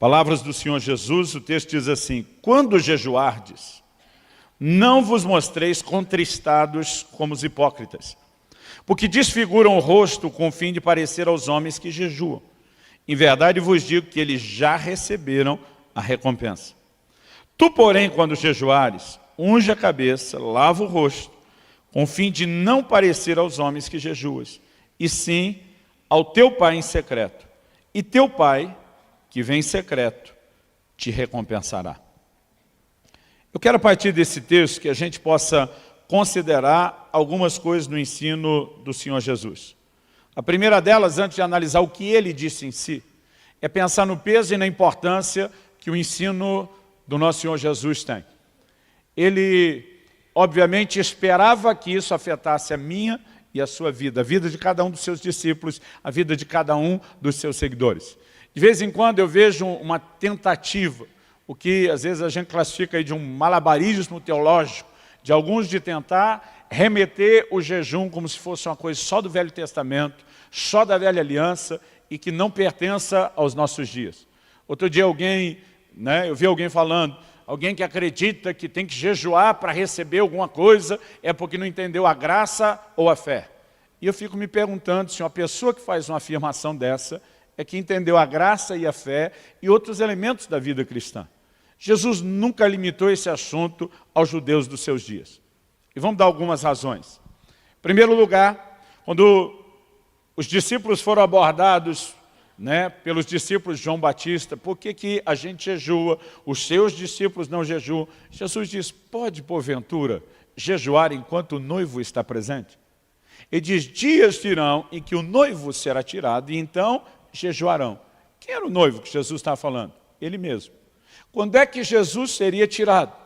Palavras do Senhor Jesus, o texto diz assim: quando jejuardes, não vos mostreis contristados como os hipócritas, porque desfiguram o rosto com o fim de parecer aos homens que jejuam. Em verdade vos digo que eles já receberam a recompensa. Tu, porém, quando jejuares, unge a cabeça, lava o rosto, com o fim de não parecer aos homens que jejuas, e sim ao teu Pai em secreto. E teu Pai, que vem em secreto, te recompensará. Eu quero, a partir desse texto, que a gente possa considerar algumas coisas no ensino do Senhor Jesus. A primeira delas, antes de analisar o que ele disse em si, é pensar no peso e na importância que o ensino do nosso Senhor Jesus tem. Ele, obviamente, esperava que isso afetasse a minha e a sua vida, a vida de cada um dos seus discípulos, a vida de cada um dos seus seguidores. De vez em quando eu vejo uma tentativa, o que às vezes a gente classifica aí de um malabarismo teológico, de alguns de tentar remeter o jejum como se fosse uma coisa só do Velho Testamento, só da Velha Aliança e que não pertença aos nossos dias. Outro dia eu vi alguém falando, alguém que acredita que tem que jejuar para receber alguma coisa é porque não entendeu a graça ou a fé. E eu fico me perguntando se uma pessoa que faz uma afirmação dessa é que entendeu a graça e a fé e outros elementos da vida cristã. Jesus nunca limitou esse assunto aos judeus dos seus dias. E vamos dar algumas razões. Em primeiro lugar, quando os discípulos foram abordados pelos discípulos de João Batista, por que a gente jejua, os seus discípulos não jejuam? Jesus diz, pode porventura jejuar enquanto o noivo está presente? Ele diz, dias virão em que o noivo será tirado e então jejuarão. Quem era o noivo que Jesus está falando? Ele mesmo. Quando é que Jesus seria tirado?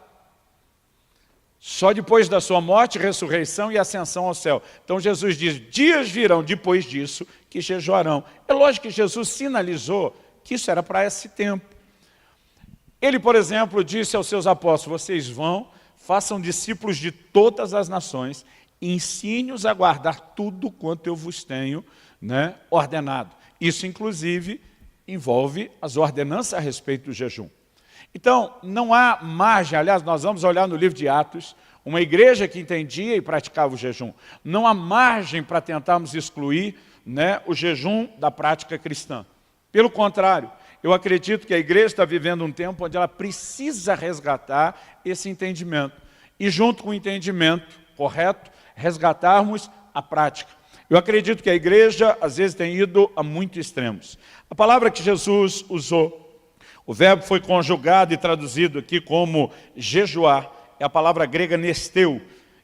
Só depois da sua morte, ressurreição e ascensão ao céu. Então Jesus diz, dias virão depois disso que jejuarão. É lógico que Jesus sinalizou que isso era para esse tempo. Ele, por exemplo, disse aos seus apóstolos, vocês vão, façam discípulos de todas as nações, ensine-os a guardar tudo quanto eu vos tenho ordenado. Isso, inclusive, envolve as ordenanças a respeito do jejum. Então, não há margem, aliás, nós vamos olhar no livro de Atos, uma igreja que entendia e praticava o jejum. Não há margem para tentarmos excluir o jejum da prática cristã. Pelo contrário, eu acredito que a igreja está vivendo um tempo onde ela precisa resgatar esse entendimento. E junto com o entendimento correto, resgatarmos a prática. Eu acredito que a igreja, às vezes, tem ido a muitos extremos. A palavra que Jesus usou, o verbo foi conjugado e traduzido aqui como jejuar, é a palavra grega nesteu.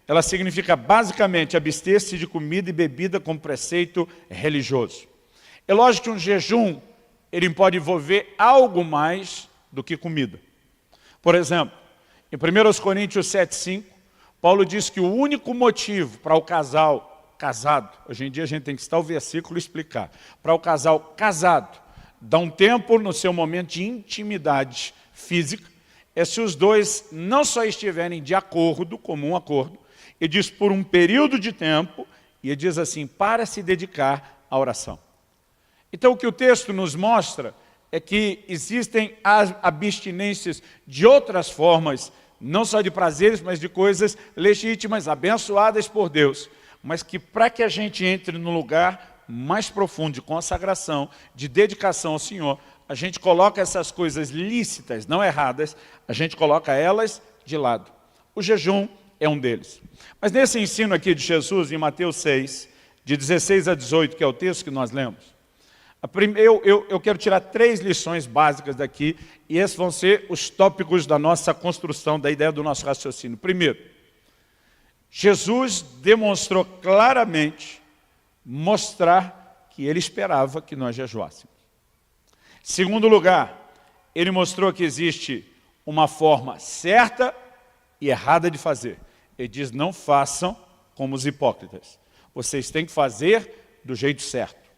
Ela significa basicamente abster-se de comida e bebida como preceito religioso. É lógico que um jejum, ele pode envolver algo mais do que comida. Por exemplo, em 1 Coríntios 7,5, Paulo diz que o único motivo para o casal casado, hoje em dia a gente tem que citar o versículo e explicar, para o casal casado, dá um tempo no seu momento de intimidade física, é se os dois não só estiverem de acordo, comum acordo, ele diz por um período de tempo, e ele diz assim, para se dedicar à oração. Então o que o texto nos mostra é que existem as abstinências de outras formas, não só de prazeres, mas de coisas legítimas, abençoadas por Deus, mas que para que a gente entre no lugar mais profundo de consagração, de dedicação ao Senhor, a gente coloca essas coisas lícitas, não erradas, a gente coloca elas de lado. O jejum é um deles. Mas nesse ensino aqui de Jesus, em Mateus 6, de 16 a 18, que é o texto que nós lemos, eu quero tirar 3 lições básicas daqui, e esses vão ser os tópicos da nossa construção, da ideia do nosso raciocínio. Primeiro, Jesus demonstrou claramente mostrar que ele esperava que nós jejuássemos. Segundo lugar, ele mostrou que existe uma forma certa e errada de fazer. Ele diz, não façam como os hipócritas. Vocês têm que fazer do jeito certo.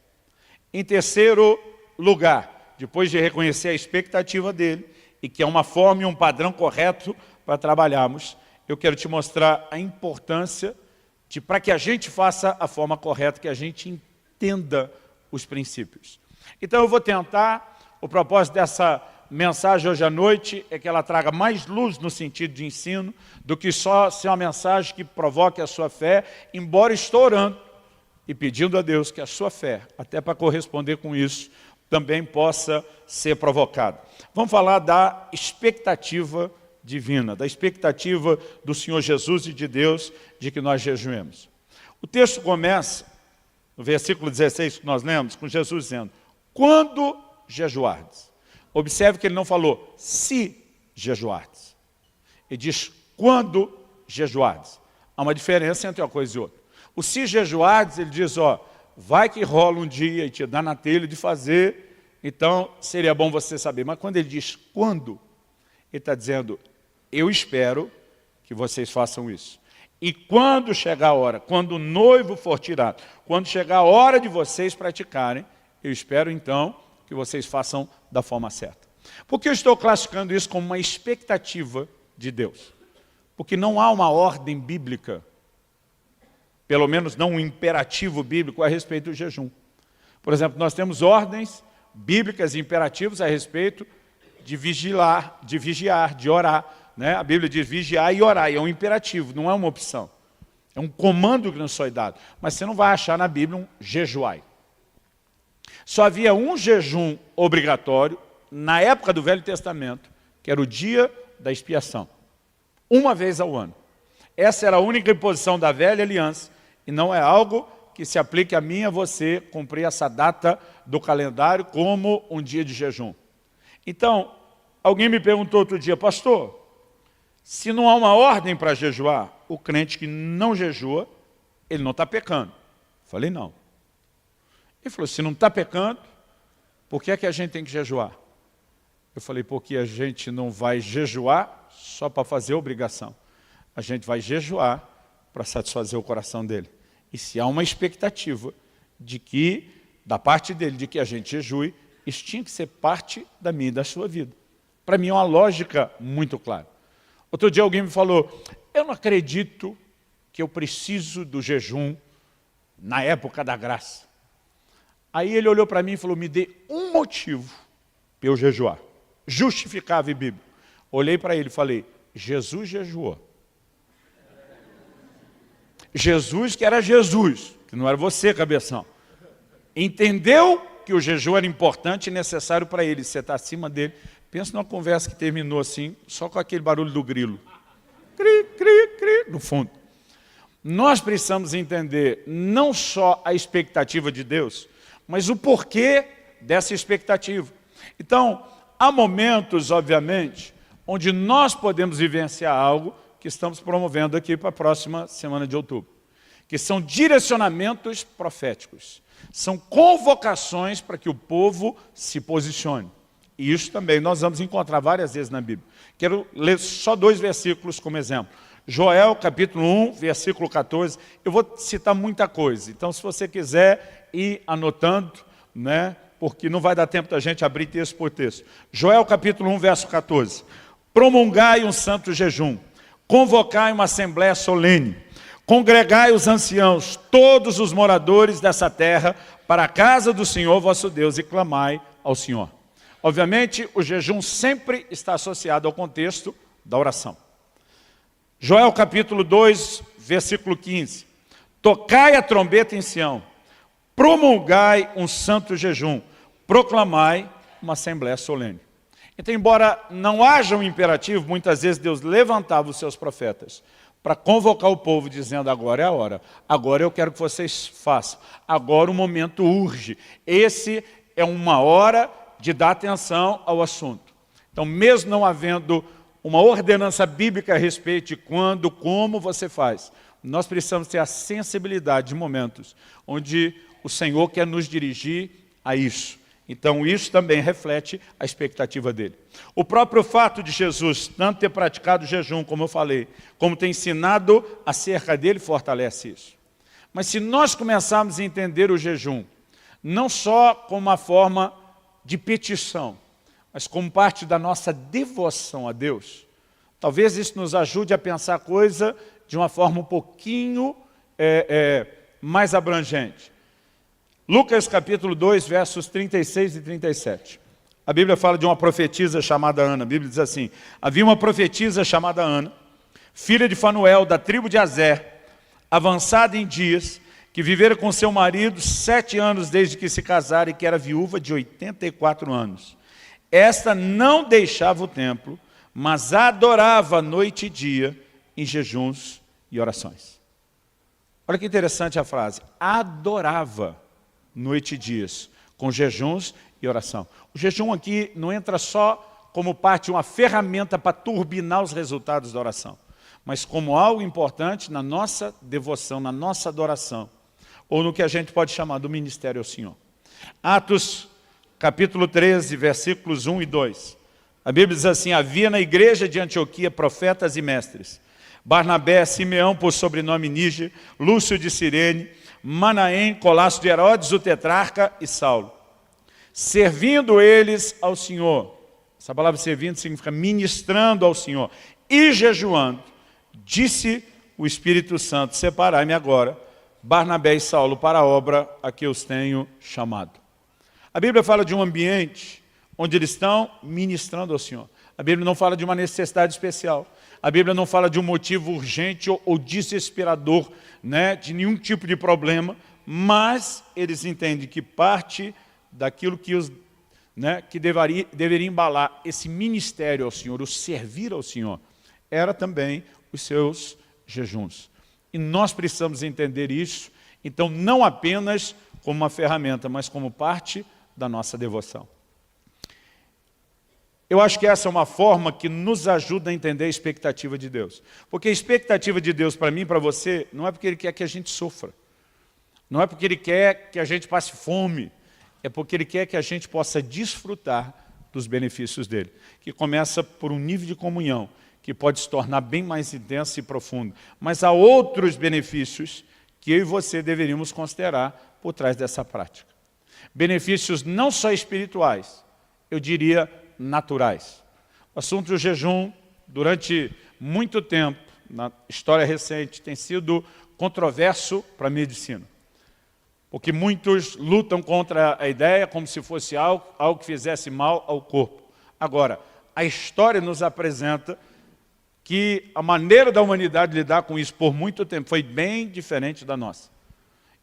Em terceiro lugar, depois de reconhecer a expectativa dele, e que é uma forma e um padrão correto para trabalharmos, eu quero te mostrar a importância para que a gente faça a forma correta, que a gente entenda os princípios. Então eu vou tentar, o propósito dessa mensagem hoje à noite é que ela traga mais luz no sentido de ensino do que só ser uma mensagem que provoque a sua fé, embora estou orando e pedindo a Deus que a sua fé, até para corresponder com isso, também possa ser provocada. Vamos falar da expectativa divina, da expectativa do Senhor Jesus e de Deus de que nós jejuemos. O texto começa, no versículo 16 que nós lemos, com Jesus dizendo, quando jejuardes. Observe que ele não falou, se jejuardes. Ele diz, quando jejuardes. Há uma diferença entre uma coisa e outra. O se jejuardes, ele diz, ó, vai que rola um dia e te dá na telha de fazer, então seria bom você saber. Mas quando ele diz quando, ele está dizendo, eu espero que vocês façam isso. E quando chegar a hora, quando o noivo for tirado, quando chegar a hora de vocês praticarem, eu espero então que vocês façam da forma certa. Por que eu estou classificando isso como uma expectativa de Deus? Porque não há uma ordem bíblica, pelo menos não um imperativo bíblico a respeito do jejum. Por exemplo, nós temos ordens bíblicas e imperativos a respeito de vigiar, de orar. Né? A Bíblia diz vigiar e orar, e é um imperativo, não é uma opção. É um comando que nos foi dado. Mas você não vai achar na Bíblia um jejuai. Só havia um jejum obrigatório na época do Velho Testamento, que era o dia da expiação. Uma vez ao ano. Essa era a única imposição da velha aliança, e não é algo que se aplique a mim e a você cumprir essa data do calendário como um dia de jejum. Então, alguém me perguntou outro dia, pastor, se não há uma ordem para jejuar, o crente que não jejua, ele não está pecando. Falei, não. Ele falou, se não está pecando, por que é que a gente tem que jejuar? Eu falei, porque a gente não vai jejuar só para fazer obrigação. A gente vai jejuar para satisfazer o coração dele. E se há uma expectativa de que, da parte dele, de que a gente jejue, isso tinha que ser parte da minha e da sua vida. Para mim é uma lógica muito clara. Outro dia alguém me falou, eu não acredito que eu preciso do jejum na época da graça. Aí ele olhou para mim e falou, me dê um motivo para eu jejuar. Justificável e bíblico. Olhei para ele e falei, Jesus jejuou. Jesus que era Jesus, que não era você, cabeção. Entendeu que o jejum era importante e necessário para ele. Você está acima dele. Pensa numa conversa que terminou assim, só com aquele barulho do grilo. Cri, cri, cri, no fundo. Nós precisamos entender não só a expectativa de Deus, mas o porquê dessa expectativa. Então, há momentos, obviamente, onde nós podemos vivenciar algo que estamos promovendo aqui para a próxima semana de outubro, que são direcionamentos proféticos, são convocações para que o povo se posicione. E isso também nós vamos encontrar várias vezes na Bíblia. Quero ler só 2 versículos como exemplo. Joel, capítulo 1, versículo 14. Eu vou citar muita coisa, então se você quiser ir anotando, né, porque não vai dar tempo da gente abrir texto por texto. Joel, capítulo 1, verso 14. Promulgai um santo jejum, convocai uma assembléia solene, congregai os anciãos, todos os moradores dessa terra, para a casa do Senhor vosso Deus, e clamai ao Senhor. Obviamente, o jejum sempre está associado ao contexto da oração. Joel capítulo 2, versículo 15. Tocai a trombeta em Sião, promulgai um santo jejum, proclamai uma assembléia solene. Então, embora não haja um imperativo, muitas vezes Deus levantava os seus profetas para convocar o povo, dizendo, agora é a hora, agora eu quero que vocês façam, agora o momento urge. Esse é uma hora de dar atenção ao assunto. Então, mesmo não havendo uma ordenança bíblica a respeito de quando, como você faz, nós precisamos ter a sensibilidade de momentos onde o Senhor quer nos dirigir a isso. Então, isso também reflete a expectativa dele. O próprio fato de Jesus tanto ter praticado o jejum, como eu falei, como ter ensinado acerca dele, fortalece isso. Mas se nós começarmos a entender o jejum, não só como uma forma de petição, mas como parte da nossa devoção a Deus, talvez isso nos ajude a pensar a coisa de uma forma um pouquinho mais abrangente. Lucas capítulo 2, versos 36 e 37. A Bíblia fala de uma profetisa chamada Ana. A Bíblia diz assim: havia uma profetisa chamada Ana, filha de Fanuel, da tribo de Aser, avançada em dias, que vivera com seu marido 7 anos desde que se casara e que era viúva de 84 anos. Esta não deixava o templo, mas adorava noite e dia em jejuns e orações. Olha que interessante a frase. Adorava noite e dias, com jejuns e oração. O jejum aqui não entra só como parte de uma ferramenta para turbinar os resultados da oração, mas como algo importante na nossa devoção, na nossa adoração, ou no que a gente pode chamar do ministério ao Senhor. Atos, capítulo 13, versículos 1 e 2. A Bíblia diz assim: havia na igreja de Antioquia profetas e mestres, Barnabé, Simeão, por sobrenome Níger, Lúcio de Cirene, Manaém, Colasso de Herodes, o tetrarca, e Saulo. Servindo eles ao Senhor. Essa palavra servindo significa ministrando ao Senhor. E jejuando, disse o Espírito Santo: separai-me agora, Barnabé e Saulo, para a obra a que os tenho chamado. A Bíblia fala de um ambiente onde eles estão ministrando ao Senhor. A Bíblia não fala de uma necessidade especial. A Bíblia não fala de um motivo urgente ou desesperador, né, de nenhum tipo de problema, mas eles entendem que parte daquilo que, que deveria embalar esse ministério ao Senhor, o servir ao Senhor, era também os seus jejuns. E nós precisamos entender isso, então, não apenas como uma ferramenta, mas como parte da nossa devoção. Eu acho que essa é uma forma que nos ajuda a entender a expectativa de Deus. Porque a expectativa de Deus para mim e para você não é porque Ele quer que a gente sofra. Não é porque Ele quer que a gente passe fome. É porque Ele quer que a gente possa desfrutar dos benefícios dEle. Que começa por um nível de comunhão, que pode se tornar bem mais intenso e profundo. Mas há outros benefícios que eu e você deveríamos considerar por trás dessa prática. Benefícios não só espirituais, eu diria naturais. O assunto do jejum, durante muito tempo, na história recente, tem sido controverso para a medicina. Porque muitos lutam contra a ideia como se fosse algo que fizesse mal ao corpo. Agora, a história nos apresenta que a maneira da humanidade lidar com isso por muito tempo foi bem diferente da nossa.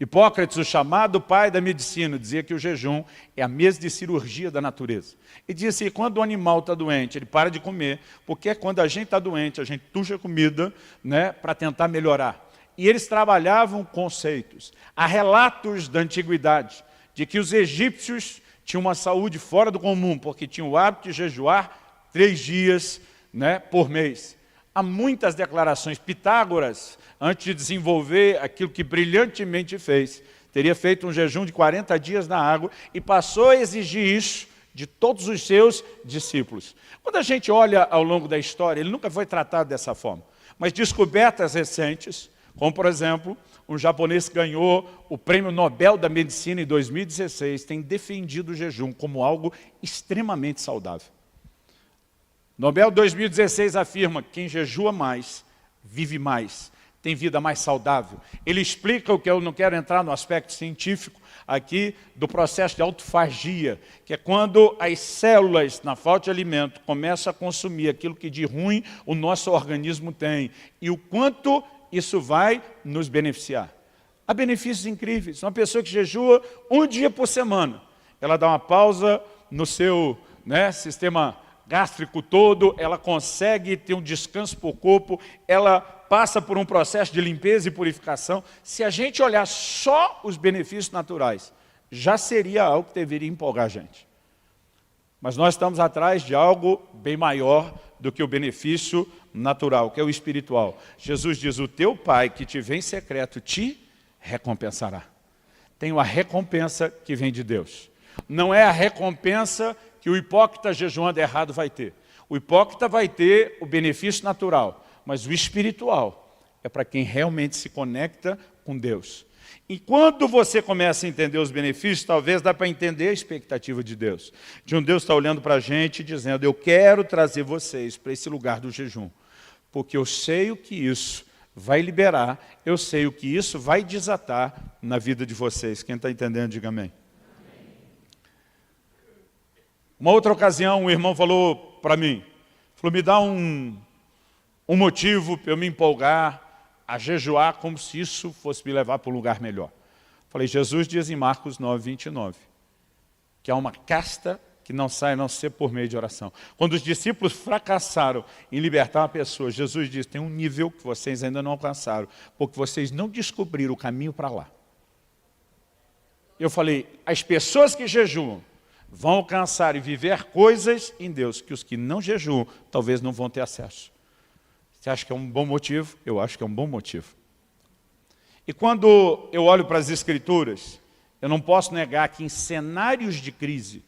Hipócrates, o chamado pai da medicina, dizia que o jejum é a mesa de cirurgia da natureza. E dizia assim: quando o animal está doente, ele para de comer, porque quando a gente está doente, a gente tuxa comida, né, para tentar melhorar. E eles trabalhavam conceitos. Há relatos da antiguidade de que os egípcios tinham uma saúde fora do comum, porque tinham o hábito de jejuar 3 dias, né, por mês. Há muitas declarações. Pitágoras, antes de desenvolver aquilo que brilhantemente fez, teria feito um jejum de 40 dias na água e passou a exigir isso de todos os seus discípulos. Quando a gente olha ao longo da história, ele nunca foi tratado dessa forma. Mas descobertas recentes, como por exemplo, um japonês que ganhou o Prêmio Nobel da Medicina em 2016, tem defendido o jejum como algo extremamente saudável. Nobel 2016 afirma que quem jejua mais, vive mais, tem vida mais saudável. Ele explica o que eu não quero entrar no aspecto científico aqui do processo de autofagia, que é quando as células, na falta de alimento, começam a consumir aquilo que de ruim o nosso organismo tem e o quanto isso vai nos beneficiar. Há benefícios incríveis. Uma pessoa que jejua 1 dia por semana, ela dá uma pausa no seu sistema gástrico todo, ela consegue ter um descanso para o corpo, ela passa por um processo de limpeza e purificação. Se a gente olhar só os benefícios naturais, já seria algo que deveria empolgar a gente. Mas nós estamos atrás de algo bem maior do que o benefício natural, que é o espiritual. Jesus diz: o teu Pai que te vê em secreto te recompensará. Tem uma recompensa que vem de Deus. Não é a recompensa que o hipócrita jejuando errado vai ter. O hipócrita vai ter o benefício natural, mas o espiritual é para quem realmente se conecta com Deus. E quando você começa a entender os benefícios, talvez dá para entender a expectativa de Deus. De um Deus está olhando para a gente e dizendo: eu quero trazer vocês para esse lugar do jejum, porque eu sei o que isso vai liberar, eu sei o que isso vai desatar na vida de vocês. Quem está entendendo, diga amém. Uma outra ocasião, um irmão falou para mim, falou, me dá um motivo para eu me empolgar a jejuar como se isso fosse me levar para um lugar melhor. Falei, Jesus diz em Marcos 9, 29, que há uma casta que não sai a não ser por meio de oração. Quando os discípulos fracassaram em libertar uma pessoa, Jesus diz, tem um nível que vocês ainda não alcançaram, porque vocês não descobriram o caminho para lá. Eu falei, as pessoas que jejuam vão alcançar e viver coisas em Deus que os que não jejuam talvez não vão ter acesso. Você acha que é um bom motivo? Eu acho que é um bom motivo. E quando eu olho para as Escrituras, eu não posso negar que em cenários de crise,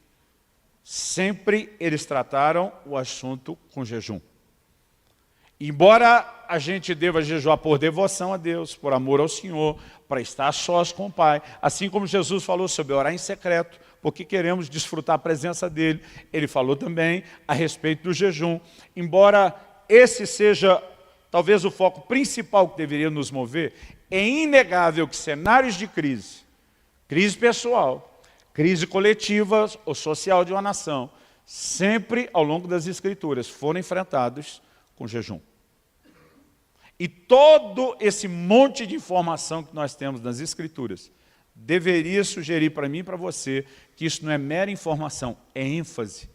sempre eles trataram o assunto com jejum. Embora a gente deva jejuar por devoção a Deus, por amor ao Senhor, para estar a sós com o Pai, assim como Jesus falou sobre orar em secreto, porque queremos desfrutar a presença dEle, Ele falou também a respeito do jejum. Embora esse seja talvez o foco principal que deveria nos mover, é inegável que cenários de crise, crise pessoal, crise coletiva ou social de uma nação, sempre ao longo das Escrituras foram enfrentados com jejum. E todo esse monte de informação que nós temos nas Escrituras deveria sugerir para mim e para você que isso não é mera informação, é ênfase,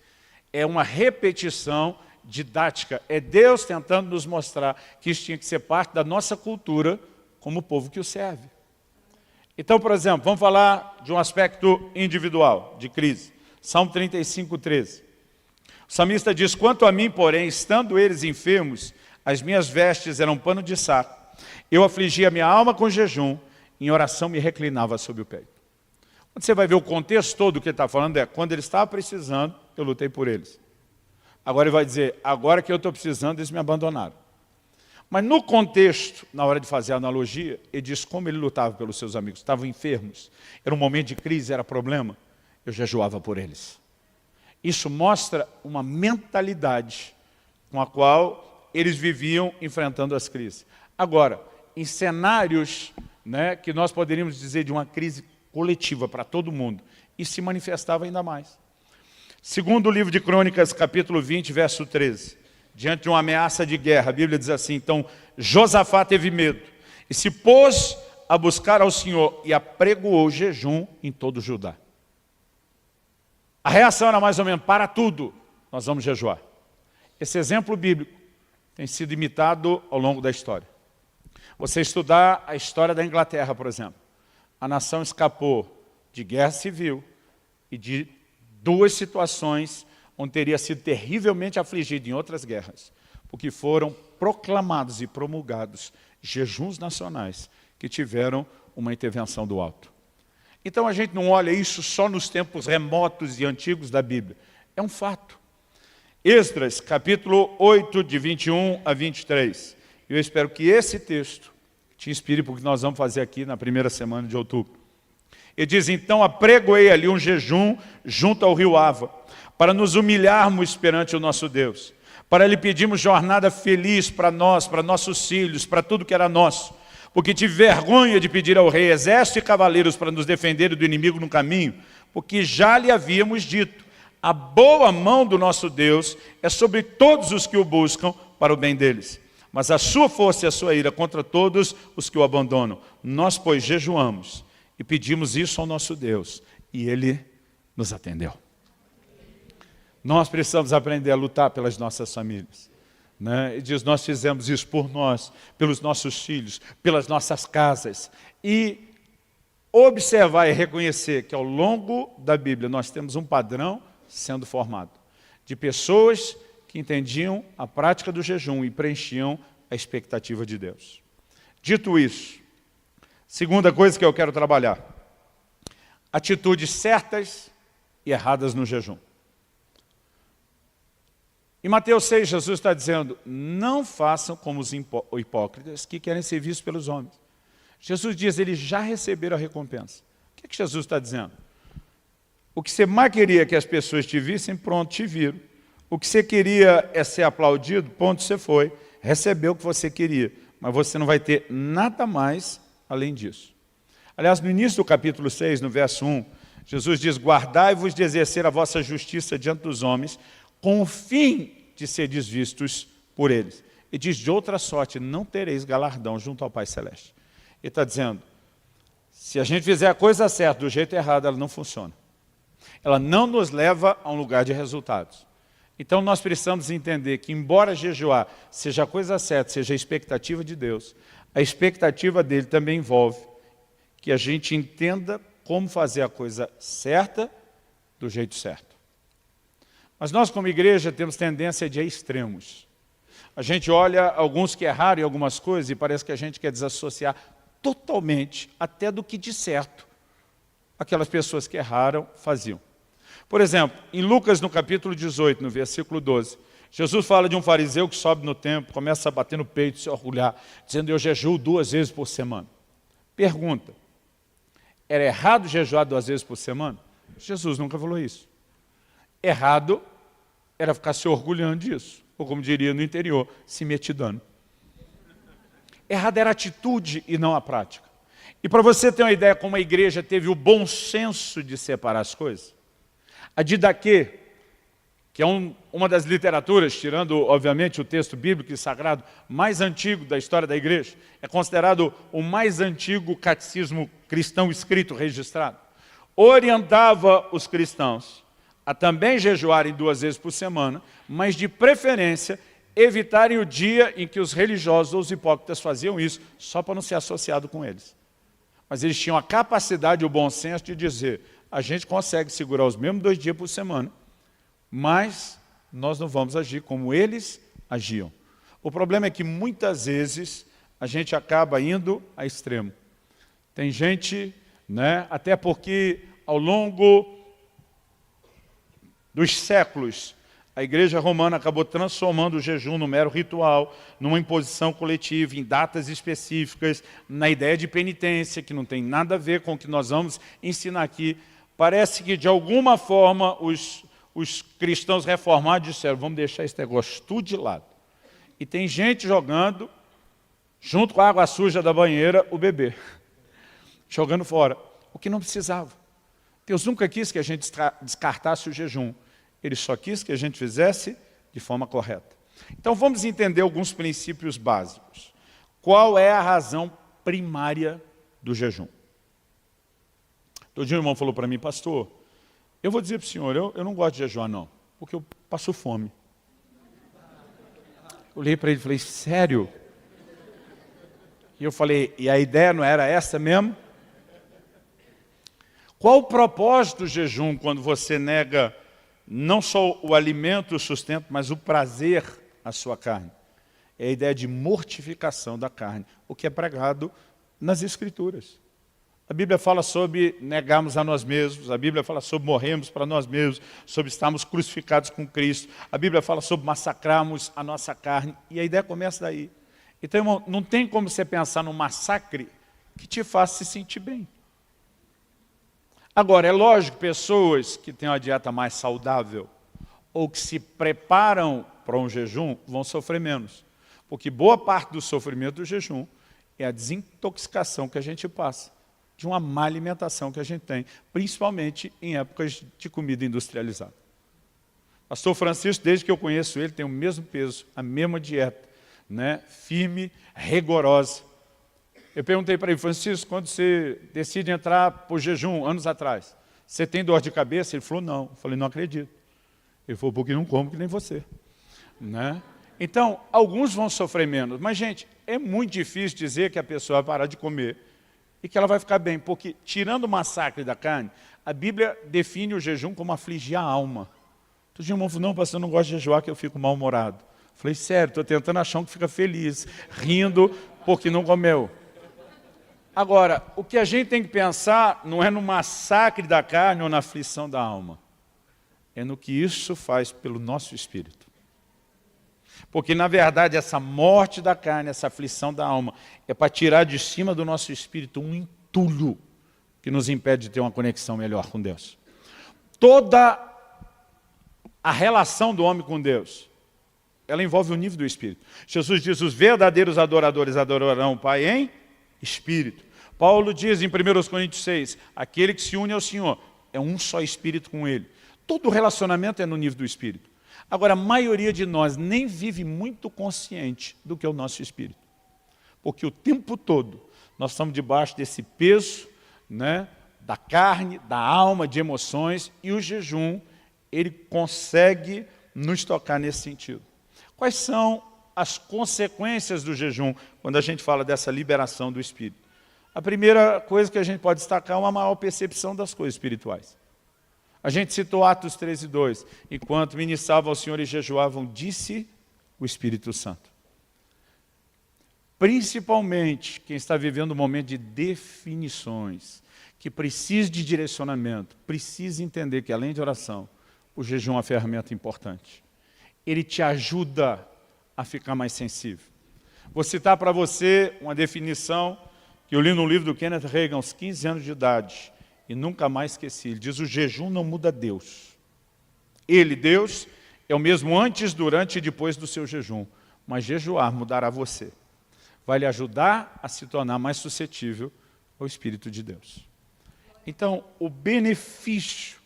é uma repetição didática, é Deus tentando nos mostrar que isso tinha que ser parte da nossa cultura como povo que o serve. Então, por exemplo, vamos falar de um aspecto individual, de crise. Salmo 35, 13. O salmista diz, quanto a mim, porém, estando eles enfermos, as minhas vestes eram pano de saco. Eu afligia minha alma com jejum, em oração me reclinava sobre o peito. Quando você vai ver o contexto todo do que ele está falando, é quando ele estava precisando, eu lutei por eles. Agora ele vai dizer, agora que eu estou precisando, eles me abandonaram. Mas no contexto, na hora de fazer a analogia, ele diz como ele lutava pelos seus amigos. Estavam enfermos, era um momento de crise, era problema. Eu jejuava por eles. Isso mostra uma mentalidade com a qual eles viviam enfrentando as crises. Agora, em cenários que nós poderíamos dizer de uma crise coletiva para todo mundo, isso se manifestava ainda mais. Segundo o livro de Crônicas, capítulo 20, verso 13. Diante de uma ameaça de guerra, a Bíblia diz assim, então Josafá teve medo e se pôs a buscar ao Senhor e apregoou jejum em todo o Judá. A reação era mais ou menos, para tudo, nós vamos jejuar. Esse exemplo bíblico tem sido imitado ao longo da história. Você estudar a história da Inglaterra, por exemplo, a nação escapou de guerra civil e de duas situações onde teria sido terrivelmente afligido em outras guerras, porque foram proclamados e promulgados jejuns nacionais que tiveram uma intervenção do alto. Então a gente não olha isso só nos tempos remotos e antigos da Bíblia, é um fato. Esdras, capítulo 8, de 21 a 23. Eu espero que esse texto te inspire para o que nós vamos fazer aqui na primeira semana de outubro. Ele diz, então apregoei ali um jejum junto ao rio Ava, para nos humilharmos perante o nosso Deus, para lhe pedirmos jornada feliz para nós, para nossos filhos, para tudo que era nosso, porque tive vergonha de pedir ao rei exército e cavaleiros para nos defenderem do inimigo no caminho, porque já lhe havíamos dito, a boa mão do nosso Deus é sobre todos os que o buscam para o bem deles, mas a sua força e a sua ira contra todos os que o abandonam. Nós, pois, jejuamos e pedimos isso ao nosso Deus, e Ele nos atendeu. Nós precisamos aprender a lutar pelas nossas famílias. Ele diz, nós fizemos isso por nós, pelos nossos filhos, pelas nossas casas. E observar e reconhecer que ao longo da Bíblia nós temos um padrão sendo formado. De pessoas que entendiam a prática do jejum e preenchiam a expectativa de Deus. Dito isso, segunda coisa que eu quero trabalhar. Atitudes certas e erradas no jejum. Em Mateus 6, Jesus está dizendo, não façam como os hipócritas que querem ser vistos pelos homens. Jesus diz, eles já receberam a recompensa. O que Jesus está dizendo? O que você mais queria que as pessoas te vissem, pronto, te viram. O que você queria é ser aplaudido, ponto, você foi. Recebeu o que você queria, mas você não vai ter nada mais além disso. Aliás, no início do capítulo 6, no verso 1, Jesus diz, guardai-vos de exercer a vossa justiça diante dos homens, com o fim de serdes vistos por eles. E diz, de outra sorte, não tereis galardão junto ao Pai Celeste. Ele está dizendo, se a gente fizer a coisa certa do jeito errado, ela não funciona. Ela não nos leva a um lugar de resultados. Então nós precisamos entender que, embora jejuar seja a coisa certa, seja a expectativa de Deus, a expectativa dele também envolve que a gente entenda como fazer a coisa certa do jeito certo. Mas nós, como igreja, temos tendência de ir a extremos. A gente olha alguns que erraram em algumas coisas e parece que a gente quer desassociar totalmente até do que de certo aquelas pessoas que erraram faziam. Por exemplo, em Lucas, no capítulo 18, no versículo 12, Jesus fala de um fariseu que sobe no templo, começa a bater no peito, se orgulhar, dizendo, eu jejuo 2 vezes por semana. Pergunta, era errado jejuar 2 vezes por semana? Jesus nunca falou isso. Errado era ficar se orgulhando disso, ou como diria no interior, se metidando. Errado era a atitude e não a prática. E para você ter uma ideia como a igreja teve o bom senso de separar as coisas, a Didaquê, que é uma das literaturas, tirando, obviamente, o texto bíblico e sagrado mais antigo da história da igreja, é considerado o mais antigo catecismo cristão escrito, registrado, orientava os cristãos a também jejuarem 2 vezes por semana, mas de preferência evitarem o dia em que os religiosos ou os hipócritas faziam isso, só para não ser associado com eles. Mas eles tinham a capacidade e o bom senso de dizer, a gente consegue segurar os mesmos 2 dias por semana, mas nós não vamos agir como eles agiam. O problema é que muitas vezes a gente acaba indo a extremo. Tem gente, até porque ao longo dos séculos, a igreja romana acabou transformando o jejum no mero ritual, numa imposição coletiva, em datas específicas, na ideia de penitência, que não tem nada a ver com o que nós vamos ensinar aqui. Parece que, de alguma forma, os cristãos reformados disseram, vamos deixar esse negócio tudo de lado. E tem gente jogando, junto com a água suja da banheira, o bebê. Jogando fora, o que não precisava. Deus nunca quis que a gente descartasse o jejum. Ele só quis que a gente fizesse de forma correta. Então vamos entender alguns princípios básicos. Qual é a razão primária do jejum? Todo dia um irmão falou para mim, pastor, eu vou dizer para o senhor, eu não gosto de jejuar não, porque eu passo fome. Eu olhei para ele e falei, sério? E eu falei, e a ideia não era essa mesmo? Qual o propósito do jejum quando você nega não só o alimento, o sustento, mas o prazer à sua carne? É a ideia de mortificação da carne, o que é pregado nas Escrituras. A Bíblia fala sobre negarmos a nós mesmos, a Bíblia fala sobre morrermos para nós mesmos, sobre estarmos crucificados com Cristo, a Bíblia fala sobre massacrarmos a nossa carne, e a ideia começa daí. Então, irmão, não tem como você pensar num massacre que te faça se sentir bem. Agora, é lógico, pessoas que têm uma dieta mais saudável ou que se preparam para um jejum vão sofrer menos. Porque boa parte do sofrimento do jejum é a desintoxicação que a gente passa de uma má alimentação que a gente tem, principalmente em épocas de comida industrializada. Pastor Francisco, desde que eu conheço ele, tem o mesmo peso, a mesma dieta, firme, rigorosa. Eu perguntei para ele, Francisco, quando você decide entrar para o jejum, anos atrás, você tem dor de cabeça? Ele falou, não. Eu falei, não acredito. Ele falou, porque não como que nem você. Então, alguns vão sofrer menos. Mas, gente, é muito difícil dizer que a pessoa vai parar de comer e que ela vai ficar bem. Porque, tirando o massacre da carne, a Bíblia define o jejum como afligir a alma. Todo dia o irmão falou, não, pastor, eu não gosto de jejuar, que eu fico mal-humorado. Falei, sério, estou tentando achar um que fica feliz, rindo porque não comeu. Agora, o que a gente tem que pensar não é no massacre da carne ou na aflição da alma. É no que isso faz pelo nosso espírito. Porque, na verdade, essa morte da carne, essa aflição da alma, é para tirar de cima do nosso espírito um entulho que nos impede de ter uma conexão melhor com Deus. Toda a relação do homem com Deus, ela envolve o nível do espírito. Jesus diz, os verdadeiros adoradores adorarão o Pai em espírito. Paulo diz em 1 Coríntios 6, aquele que se une ao Senhor, é um só espírito com ele. Todo relacionamento é no nível do espírito. Agora, a maioria de nós nem vive muito consciente do que é o nosso espírito. Porque o tempo todo nós estamos debaixo desse peso, né, da carne, da alma, de emoções, e o jejum, ele consegue nos tocar nesse sentido. Quais são as consequências do jejum, quando a gente fala dessa liberação do espírito? A primeira coisa que a gente pode destacar é uma maior percepção das coisas espirituais. A gente citou Atos 13:2. Enquanto ministravam ao Senhor e jejuavam, disse o Espírito Santo. Principalmente quem está vivendo um momento de definições, que precisa de direcionamento, precisa entender que, além de oração, o jejum é uma ferramenta importante. Ele te ajuda a ficar mais sensível. Vou citar para você uma definição que eu li no livro do Kenneth Reagan, aos 15 anos de idade, e nunca mais esqueci. Ele diz: o jejum não muda Deus. Ele, Deus, é o mesmo antes, durante e depois do seu jejum. Mas jejuar mudará você. Vai lhe ajudar a se tornar mais suscetível ao Espírito de Deus. Então, o benefício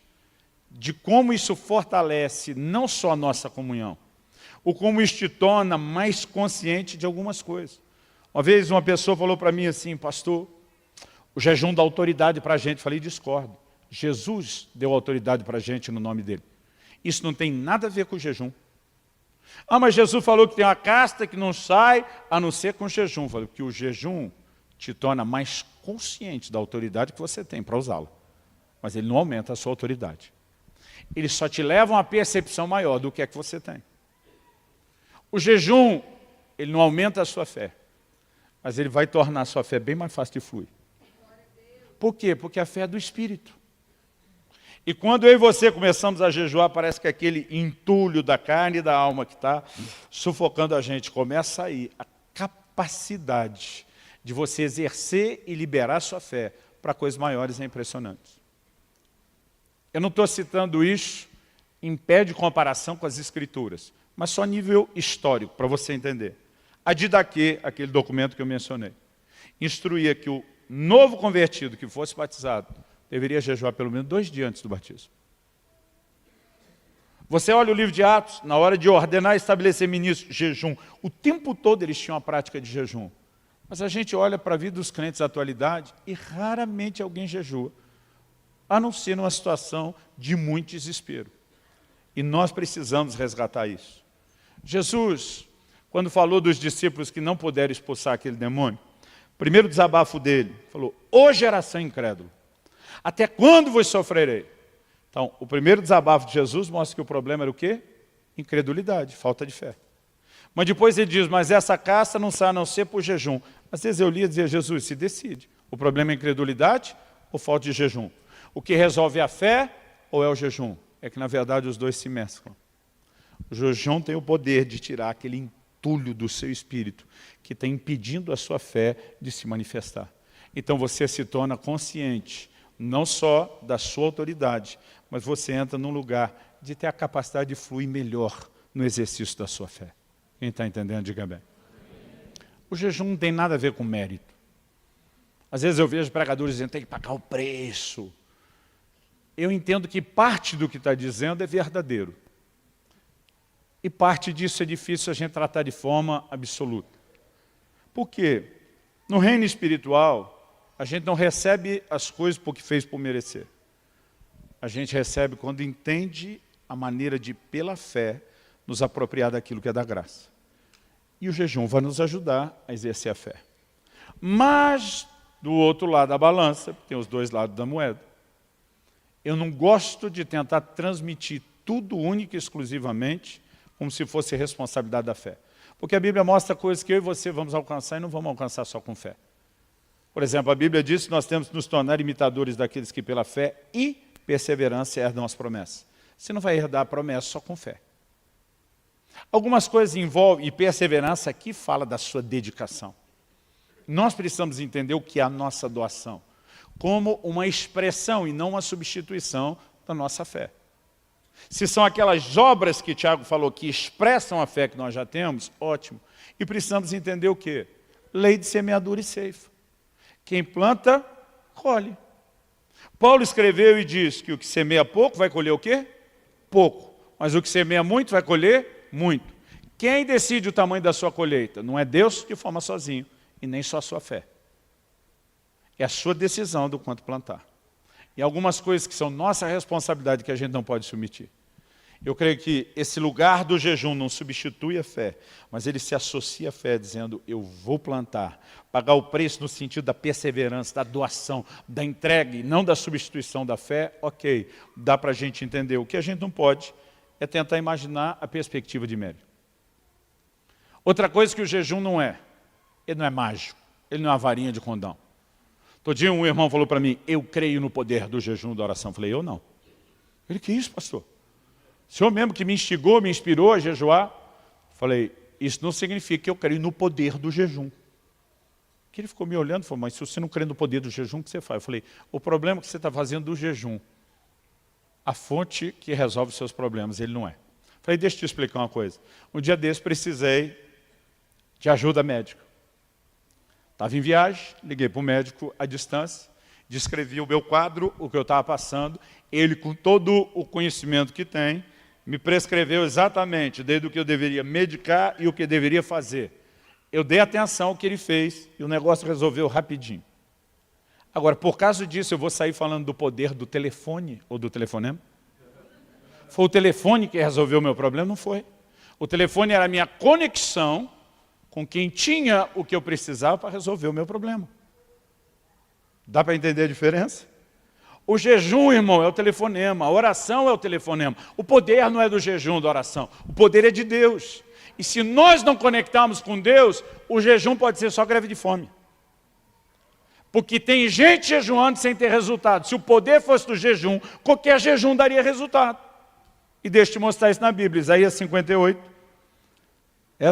de como isso fortalece não só a nossa comunhão, ou como isso te torna mais consciente de algumas coisas. Uma vez uma pessoa falou para mim assim: pastor, o jejum dá autoridade para a gente. Falei: discordo. Jesus deu autoridade para a gente no nome dele. Isso não tem nada a ver com o jejum. Ah, mas Jesus falou que tem uma casta que não sai a não ser com jejum. Falei que o jejum te torna mais consciente da autoridade que você tem para usá-lo. Mas ele não aumenta a sua autoridade. Ele só te leva a uma percepção maior do que é que você tem. O jejum, ele não aumenta a sua fé, mas ele vai tornar a sua fé bem mais fácil de fluir. Por quê? Porque a fé é do Espírito. E quando eu e você começamos a jejuar, parece que aquele entulho da carne e da alma que está sufocando a gente começa a sair. A capacidade de você exercer e liberar sua fé para coisas maiores é impressionante. Eu não estou citando isso em pé de comparação com as Escrituras, mas só nível histórico, para você entender. A Didaquê, aquele documento que eu mencionei, instruía que o novo convertido que fosse batizado deveria jejuar pelo menos 2 dias antes do batismo. Você olha o livro de Atos, na hora de ordenar e estabelecer ministros, jejum. O tempo todo eles tinham a prática de jejum. Mas a gente olha para a vida dos crentes da atualidade e raramente alguém jejua, a não ser numa situação de muito desespero. E nós precisamos resgatar isso. Jesus, quando falou dos discípulos que não puderam expulsar aquele demônio, o primeiro desabafo dele, falou: ô geração incrédula, até quando vos sofrerei? Então, o primeiro desabafo de Jesus mostra que o problema era o quê? Incredulidade, falta de fé. Mas depois ele diz: mas essa casta não sai a não ser por jejum. Às vezes eu lia e dizia: Jesus, se decide. O problema é incredulidade ou falta de jejum? O que resolve é a fé ou é o jejum? É que, na verdade, os dois se mesclam. O jejum tem o poder de tirar aquele entulho do seu espírito que está impedindo a sua fé de se manifestar. Então você se torna consciente, não só da sua autoridade, mas você entra num lugar de ter a capacidade de fluir melhor no exercício da sua fé. Quem está entendendo, diga bem. O jejum não tem nada a ver com mérito. Às vezes eu vejo pregadores dizendo: tem que pagar o preço. Eu entendo que parte do que está dizendo é verdadeiro. E parte disso é difícil a gente tratar de forma absoluta. Por quê? No reino espiritual, a gente não recebe as coisas porque fez por merecer. A gente recebe quando entende a maneira de, pela fé, nos apropriar daquilo que é da graça. E o jejum vai nos ajudar a exercer a fé. Mas, do outro lado da balança, tem os dois lados da moeda. Eu não gosto de tentar transmitir tudo único e exclusivamente como se fosse responsabilidade da fé. Porque a Bíblia mostra coisas que eu e você vamos alcançar e não vamos alcançar só com fé. Por exemplo, a Bíblia diz que nós temos que nos tornar imitadores daqueles que pela fé e perseverança herdam as promessas. Você não vai herdar a promessa só com fé. Algumas coisas envolvem, e perseverança aqui fala da sua dedicação. Nós precisamos entender o que é a nossa doação, como uma expressão e não uma substituição da nossa fé. Se são aquelas obras que Tiago falou que expressam a fé que nós já temos, ótimo. E precisamos entender o quê? Lei de semeadura e ceifa. Quem planta, colhe. Paulo escreveu e diz que o que semeia pouco vai colher o quê? Pouco. Mas o que semeia muito vai colher muito. Quem decide o tamanho da sua colheita? Não é Deus que forma sozinho, e nem só a sua fé. É a sua decisão do quanto plantar. E algumas coisas que são nossa responsabilidade que a gente não pode se omitir. Eu creio que esse lugar do jejum não substitui a fé, mas ele se associa à fé, dizendo, eu vou plantar, pagar o preço no sentido da perseverança, da doação, da entrega, e não da substituição da fé, ok, dá para a gente entender. O que a gente não pode é tentar imaginar a perspectiva de médio. Outra coisa que o jejum não é, ele não é mágico, ele não é uma varinha de condão. Todo dia um irmão falou para mim, eu creio no poder do jejum e da oração. Eu falei, eu não. Ele, que isso, pastor? O senhor mesmo que me instigou, me inspirou a jejuar. Falei, isso não significa que eu creio no poder do jejum. Que ele ficou me olhando e falou, mas se você não crê no poder do jejum, o que você faz? Eu falei, o problema é que você está fazendo do jejum a fonte que resolve os seus problemas, ele não é. Falei, deixa eu te explicar uma coisa. Um dia desse precisei de ajuda médica. Estava em viagem, liguei para o médico à distância, descrevi o meu quadro, o que eu estava passando, ele com todo o conhecimento que tem, me prescreveu exatamente desde o que eu deveria medicar e o que eu deveria fazer. Eu dei atenção ao que ele fez e o negócio resolveu rapidinho. Agora, por causa disso, eu vou sair falando do poder do telefone ou do telefonema? Foi o telefone que resolveu o meu problema? Não foi. O telefone era a minha conexão com quem tinha o que eu precisava para resolver o meu problema. Dá para entender a diferença? O jejum, irmão, é o telefonema, a oração é o telefonema. O poder não é do jejum, da oração. O poder é de Deus. E se nós não conectarmos com Deus, o jejum pode ser só greve de fome. Porque tem gente jejuando sem ter resultado. Se o poder fosse do jejum, qualquer jejum daria resultado. E deixa eu te mostrar isso na Bíblia, Isaías 58.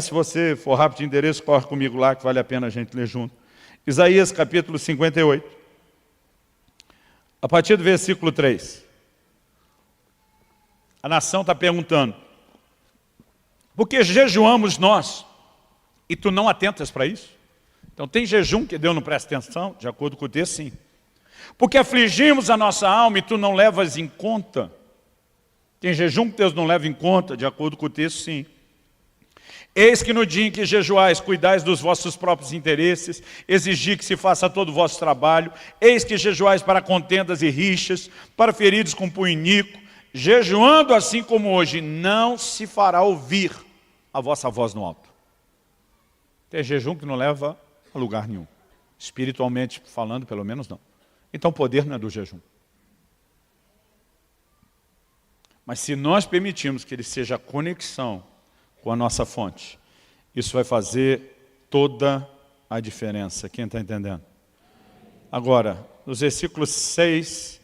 Se você for rápido de endereço, corre comigo lá, que vale a pena a gente ler junto. Isaías capítulo 58. A partir do versículo 3. A nação está perguntando, por que jejuamos nós e tu não atentas para isso? Então tem jejum que Deus não presta atenção, de acordo com o texto, sim. Porque afligimos a nossa alma e tu não levas em conta. Tem jejum que Deus não leva em conta, de acordo com o texto, sim. Eis que no dia em que jejuais, cuidais dos vossos próprios interesses, exigi que se faça todo o vosso trabalho, eis que jejuais para contendas e rixas, para feridos com punho iníquo, jejuando assim como hoje, não se fará ouvir a vossa voz no alto. Tem jejum que não leva a lugar nenhum. Espiritualmente falando, pelo menos não. Então o poder não é do jejum. Mas se nós permitirmos que ele seja a conexão com a nossa fonte, isso vai fazer toda a diferença. Quem está entendendo? Agora, nos versículos 6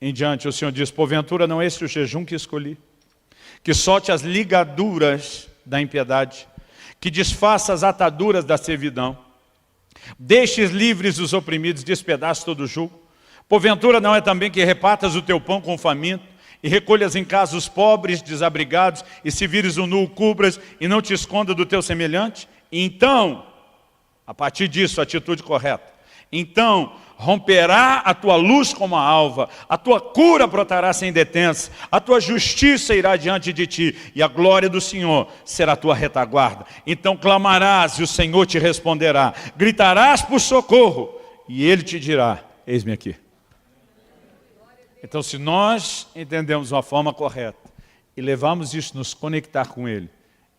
em diante, o Senhor diz, porventura não é esse o jejum que escolhi, que solte as ligaduras da impiedade, que desfaça as ataduras da servidão, deixes livres os oprimidos, despedace todo o jugo. Porventura não é também que repartas o teu pão com o faminto, e recolhas em casa os pobres, desabrigados, e se vires o nu, cubras, e não te esconda do teu semelhante? E então, a partir disso, a atitude correta, então romperá a tua luz como a alva, a tua cura brotará sem detença, a tua justiça irá diante de ti, e a glória do Senhor será a tua retaguarda. Então clamarás, e o Senhor te responderá, gritarás por socorro, e Ele te dirá, eis-me aqui. Então, se nós entendemos uma forma correta e levarmos isso, nos conectar com Ele,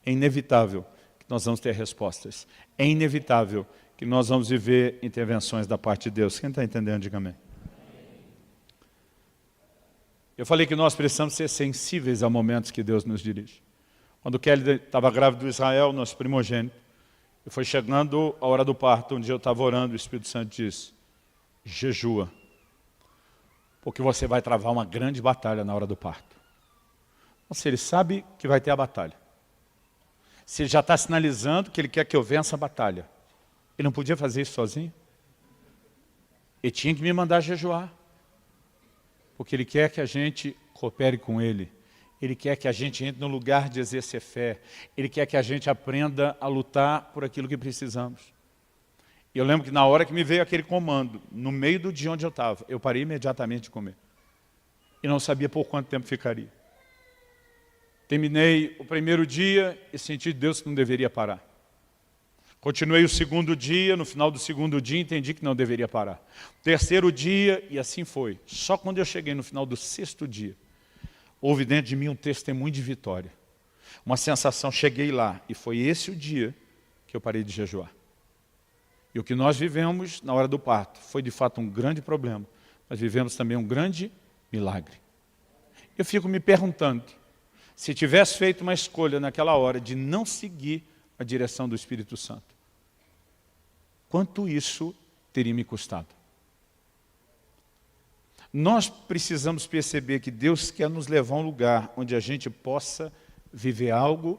é inevitável que nós vamos ter respostas. É inevitável que nós vamos viver intervenções da parte de Deus. Quem está entendendo, diga amém. Eu falei que nós precisamos ser sensíveis a momentos que Deus nos dirige. Quando Kelly estava grávida do Israel, nosso primogênito, e foi chegando a hora do parto, um dia eu estava orando, o Espírito Santo disse, jejua. Porque você vai travar uma grande batalha na hora do parto. Ou seja, ele sabe que vai ter a batalha. Se ele já está sinalizando que ele quer que eu vença a batalha, ele não podia fazer isso sozinho? Ele tinha que me mandar jejuar. Porque ele quer que a gente coopere com ele. Ele quer que a gente entre no lugar de exercer fé. Ele quer que a gente aprenda a lutar por aquilo que precisamos. E eu lembro que na hora que me veio aquele comando, no meio do dia onde eu estava, eu parei imediatamente de comer. E não sabia por quanto tempo ficaria. Terminei o primeiro dia e senti de Deus que não deveria parar. Continuei o segundo dia, no final do segundo dia entendi que não deveria parar. Terceiro dia, e assim foi. Só quando eu cheguei no final do sexto dia, houve dentro de mim um testemunho de vitória. Uma sensação, cheguei lá, e foi esse o dia que eu parei de jejuar. E o que nós vivemos na hora do parto foi de fato um grande problema, mas vivemos também um grande milagre. Eu fico me perguntando, se tivesse feito uma escolha naquela hora de não seguir a direção do Espírito Santo, quanto isso teria me custado? Nós precisamos perceber que Deus quer nos levar a um lugar onde a gente possa viver algo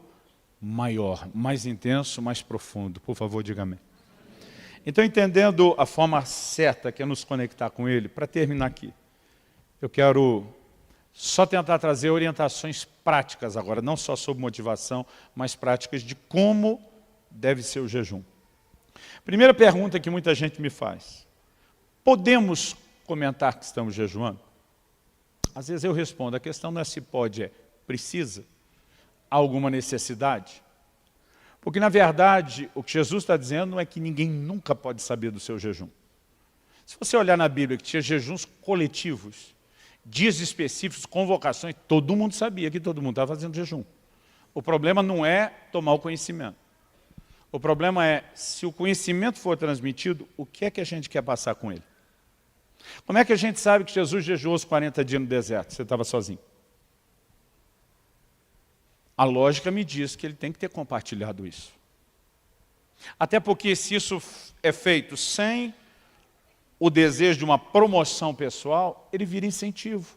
maior, mais intenso, mais profundo. Por favor, diga amém. Então, entendendo a forma certa que é nos conectar com Ele, para terminar aqui, eu quero só tentar trazer orientações práticas agora, não só sobre motivação, mas práticas de como deve ser o jejum. Primeira pergunta que muita gente me faz: podemos comentar que estamos jejuando? Às vezes eu respondo, a questão não é se pode, é precisa? Há alguma necessidade? Porque na verdade, o que Jesus está dizendo não é que ninguém nunca pode saber do seu jejum. Se você olhar na Bíblia que tinha jejuns coletivos, dias específicos, convocações, todo mundo sabia que todo mundo estava fazendo jejum. O problema não é tomar o conhecimento. O problema é, se o conhecimento for transmitido, o que é que a gente quer passar com ele? Como é que a gente sabe que Jesus jejuou os 40 dias no deserto? Você estava sozinho. A lógica me diz que ele tem que ter compartilhado isso. Até porque se isso é feito sem o desejo de uma promoção pessoal, ele vira incentivo.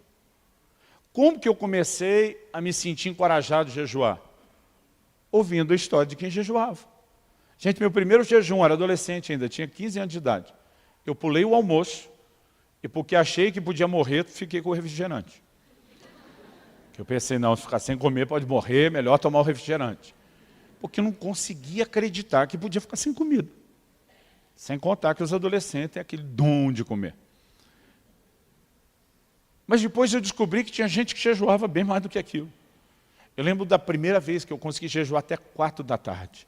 Como que eu comecei a me sentir encorajado a jejuar? Ouvindo a história de quem jejuava. Gente, meu primeiro jejum, era adolescente ainda, tinha 15 anos de idade. Eu pulei o almoço e porque achei que podia morrer, fiquei com o refrigerante. Eu pensei, não, se ficar sem comer pode morrer, melhor tomar o refrigerante. Porque eu não conseguia acreditar que podia ficar sem comida. Sem contar que os adolescentes têm aquele dom de comer. Mas depois eu descobri que tinha gente que jejuava bem mais do que aquilo. Eu lembro da primeira vez que eu consegui jejuar até 4 da tarde.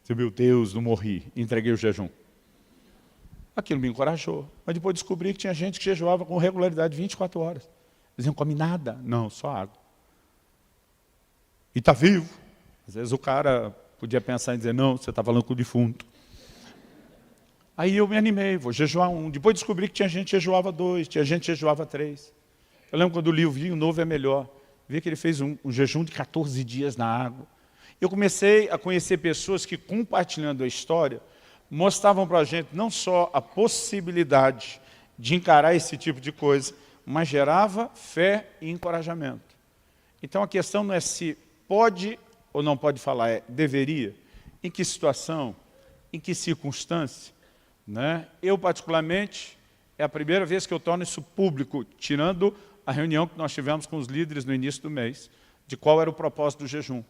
Meu Deus, não morri, entreguei o jejum. Aquilo me encorajou. Mas depois descobri que tinha gente que jejuava com regularidade 24 horas. Eles não comem nada. Não, só água. E está vivo. Às vezes o cara podia pensar em dizer, não, você está falando com o defunto. Aí eu me animei, vou jejuar 1. Depois descobri que tinha gente que jejuava 2, tinha gente que jejuava 3. Eu lembro quando li o Vinho Novo é Melhor. Vi que ele fez um jejum de 14 dias na água. Eu comecei a conhecer pessoas que, compartilhando a história, mostravam para a gente não só a possibilidade de encarar esse tipo de coisa, mas gerava fé e encorajamento. Então a questão não é se pode ou não pode falar, é deveria. Em que situação? Em que circunstância? Né? Eu, particularmente, é a primeira vez que eu torno isso público, tirando a reunião que nós tivemos com os líderes no início do mês, de qual era o propósito do jejum.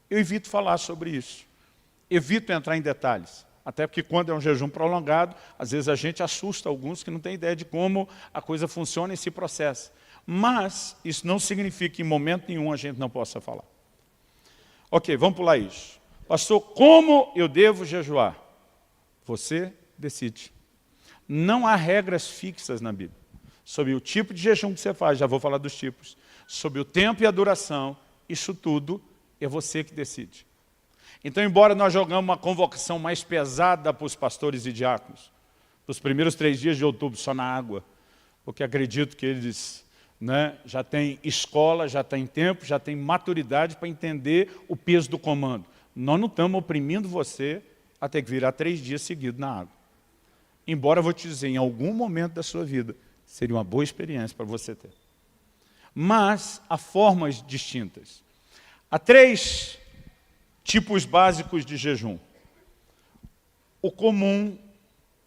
Eu evito falar sobre isso. Evito entrar em detalhes. Até porque quando é um jejum prolongado, às vezes a gente assusta alguns que não têm ideia de como a coisa funciona e se processa. Mas isso não significa que em momento nenhum a gente não possa falar. Ok, vamos pular isso. Pastor, como eu devo jejuar? Você decide. Não há regras fixas na Bíblia. Sobre o tipo de jejum que você faz, já vou falar dos tipos. Sobre o tempo e a duração, isso tudo é você que decide. Então, embora nós jogamos uma convocação mais pesada para os pastores e diáconos, nos primeiros 3 dias de outubro, só na água, porque acredito que eles já têm escola, já têm tempo, já têm maturidade para entender o peso do comando. Nós não estamos oprimindo você a ter que virar 3 dias seguidos na água. Embora eu vou te dizer, em algum momento da sua vida, seria uma boa experiência para você ter. Mas há formas distintas. Há 3 tipos básicos de jejum. O comum,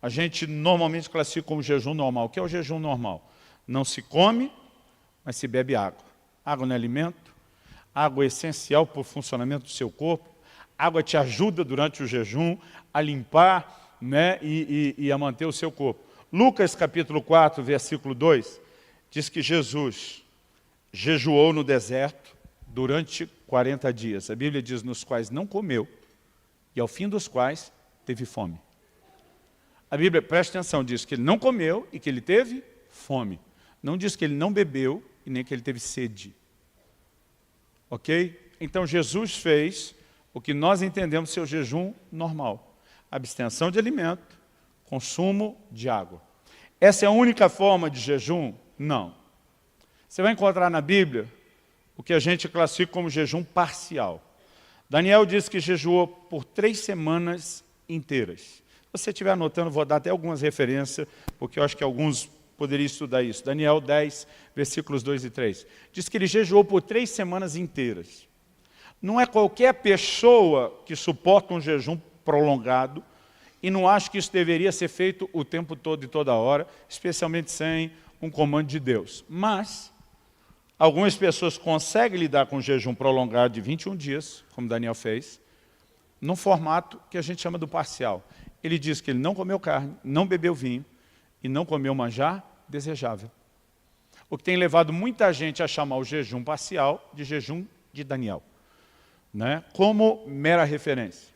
a gente normalmente classifica como jejum normal. O que é o jejum normal? Não se come, mas se bebe água. Água não é alimento, água é essencial para o funcionamento do seu corpo, água te ajuda durante o jejum a limpar né, e a manter o seu corpo. Lucas capítulo 4, versículo 2, diz que Jesus jejuou no deserto durante 40 dias. A Bíblia diz nos quais não comeu e ao fim dos quais teve fome. A Bíblia, presta atenção, diz que ele não comeu e que ele teve fome. Não diz que ele não bebeu e nem que ele teve sede. Ok? Então Jesus fez o que nós entendemos ser o jejum normal. Abstenção de alimento, consumo de água. Essa é a única forma de jejum? Não. Você vai encontrar na Bíblia o que a gente classifica como jejum parcial. Daniel diz que jejuou por 3 semanas inteiras. Se você estiver anotando, vou dar até algumas referências, porque eu acho que alguns poderiam estudar isso. Daniel 10, versículos 2 e 3. Diz que ele jejuou por 3 semanas inteiras. Não é qualquer pessoa que suporta um jejum prolongado, e não acho que isso deveria ser feito o tempo todo e toda hora, especialmente sem um comando de Deus. Mas algumas pessoas conseguem lidar com um jejum prolongado de 21 dias, como Daniel fez, num formato que a gente chama do parcial. Ele diz que ele não comeu carne, não bebeu vinho e não comeu manjar desejável. O que tem levado muita gente a chamar o jejum parcial de jejum de Daniel, né? Como mera referência.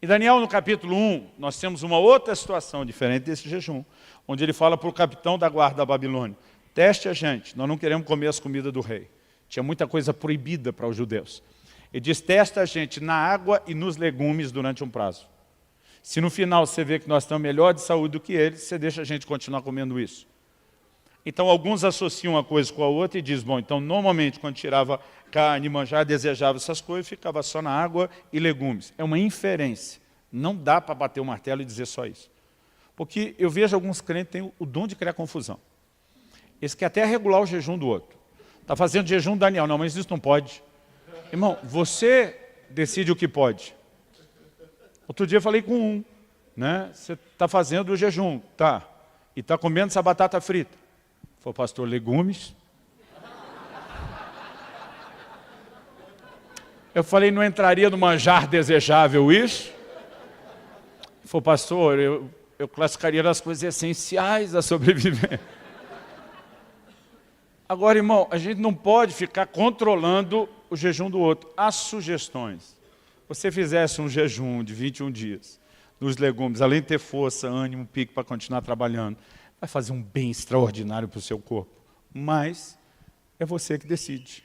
Em Daniel, no capítulo 1, nós temos uma outra situação diferente desse jejum, onde ele fala para o capitão da guarda da Babilônia: teste a gente, nós não queremos comer as comidas do rei. Tinha muita coisa proibida para os judeus. Ele diz: testa a gente na água e nos legumes durante um prazo. Se no final você vê que nós estamos melhor de saúde do que eles, você deixa a gente continuar comendo isso. Então alguns associam uma coisa com a outra e dizem: bom, então normalmente quando tirava carne, manjar, desejava essas coisas, ficava só na água e legumes. É uma inferência. Não dá para bater o martelo e dizer só isso. Porque eu vejo alguns crentes que têm o dom de criar confusão. Eles querem até regular o jejum do outro. Está fazendo jejum Daniel, não, mas isso não pode. Irmão, você decide o que pode. Outro dia eu falei com um, né? Você está fazendo o jejum, tá? E está comendo essa batata frita. Falei: pastor, legumes. Eu falei: não entraria no manjar desejável isso? Falei: pastor, eu classificaria as coisas essenciais da sobrevivência. Agora, irmão, a gente não pode ficar controlando o jejum do outro. Há sugestões. Se você fizesse um jejum de 21 dias nos legumes, além de ter força, ânimo, pique para continuar trabalhando, vai fazer um bem extraordinário para o seu corpo. Mas é você que decide.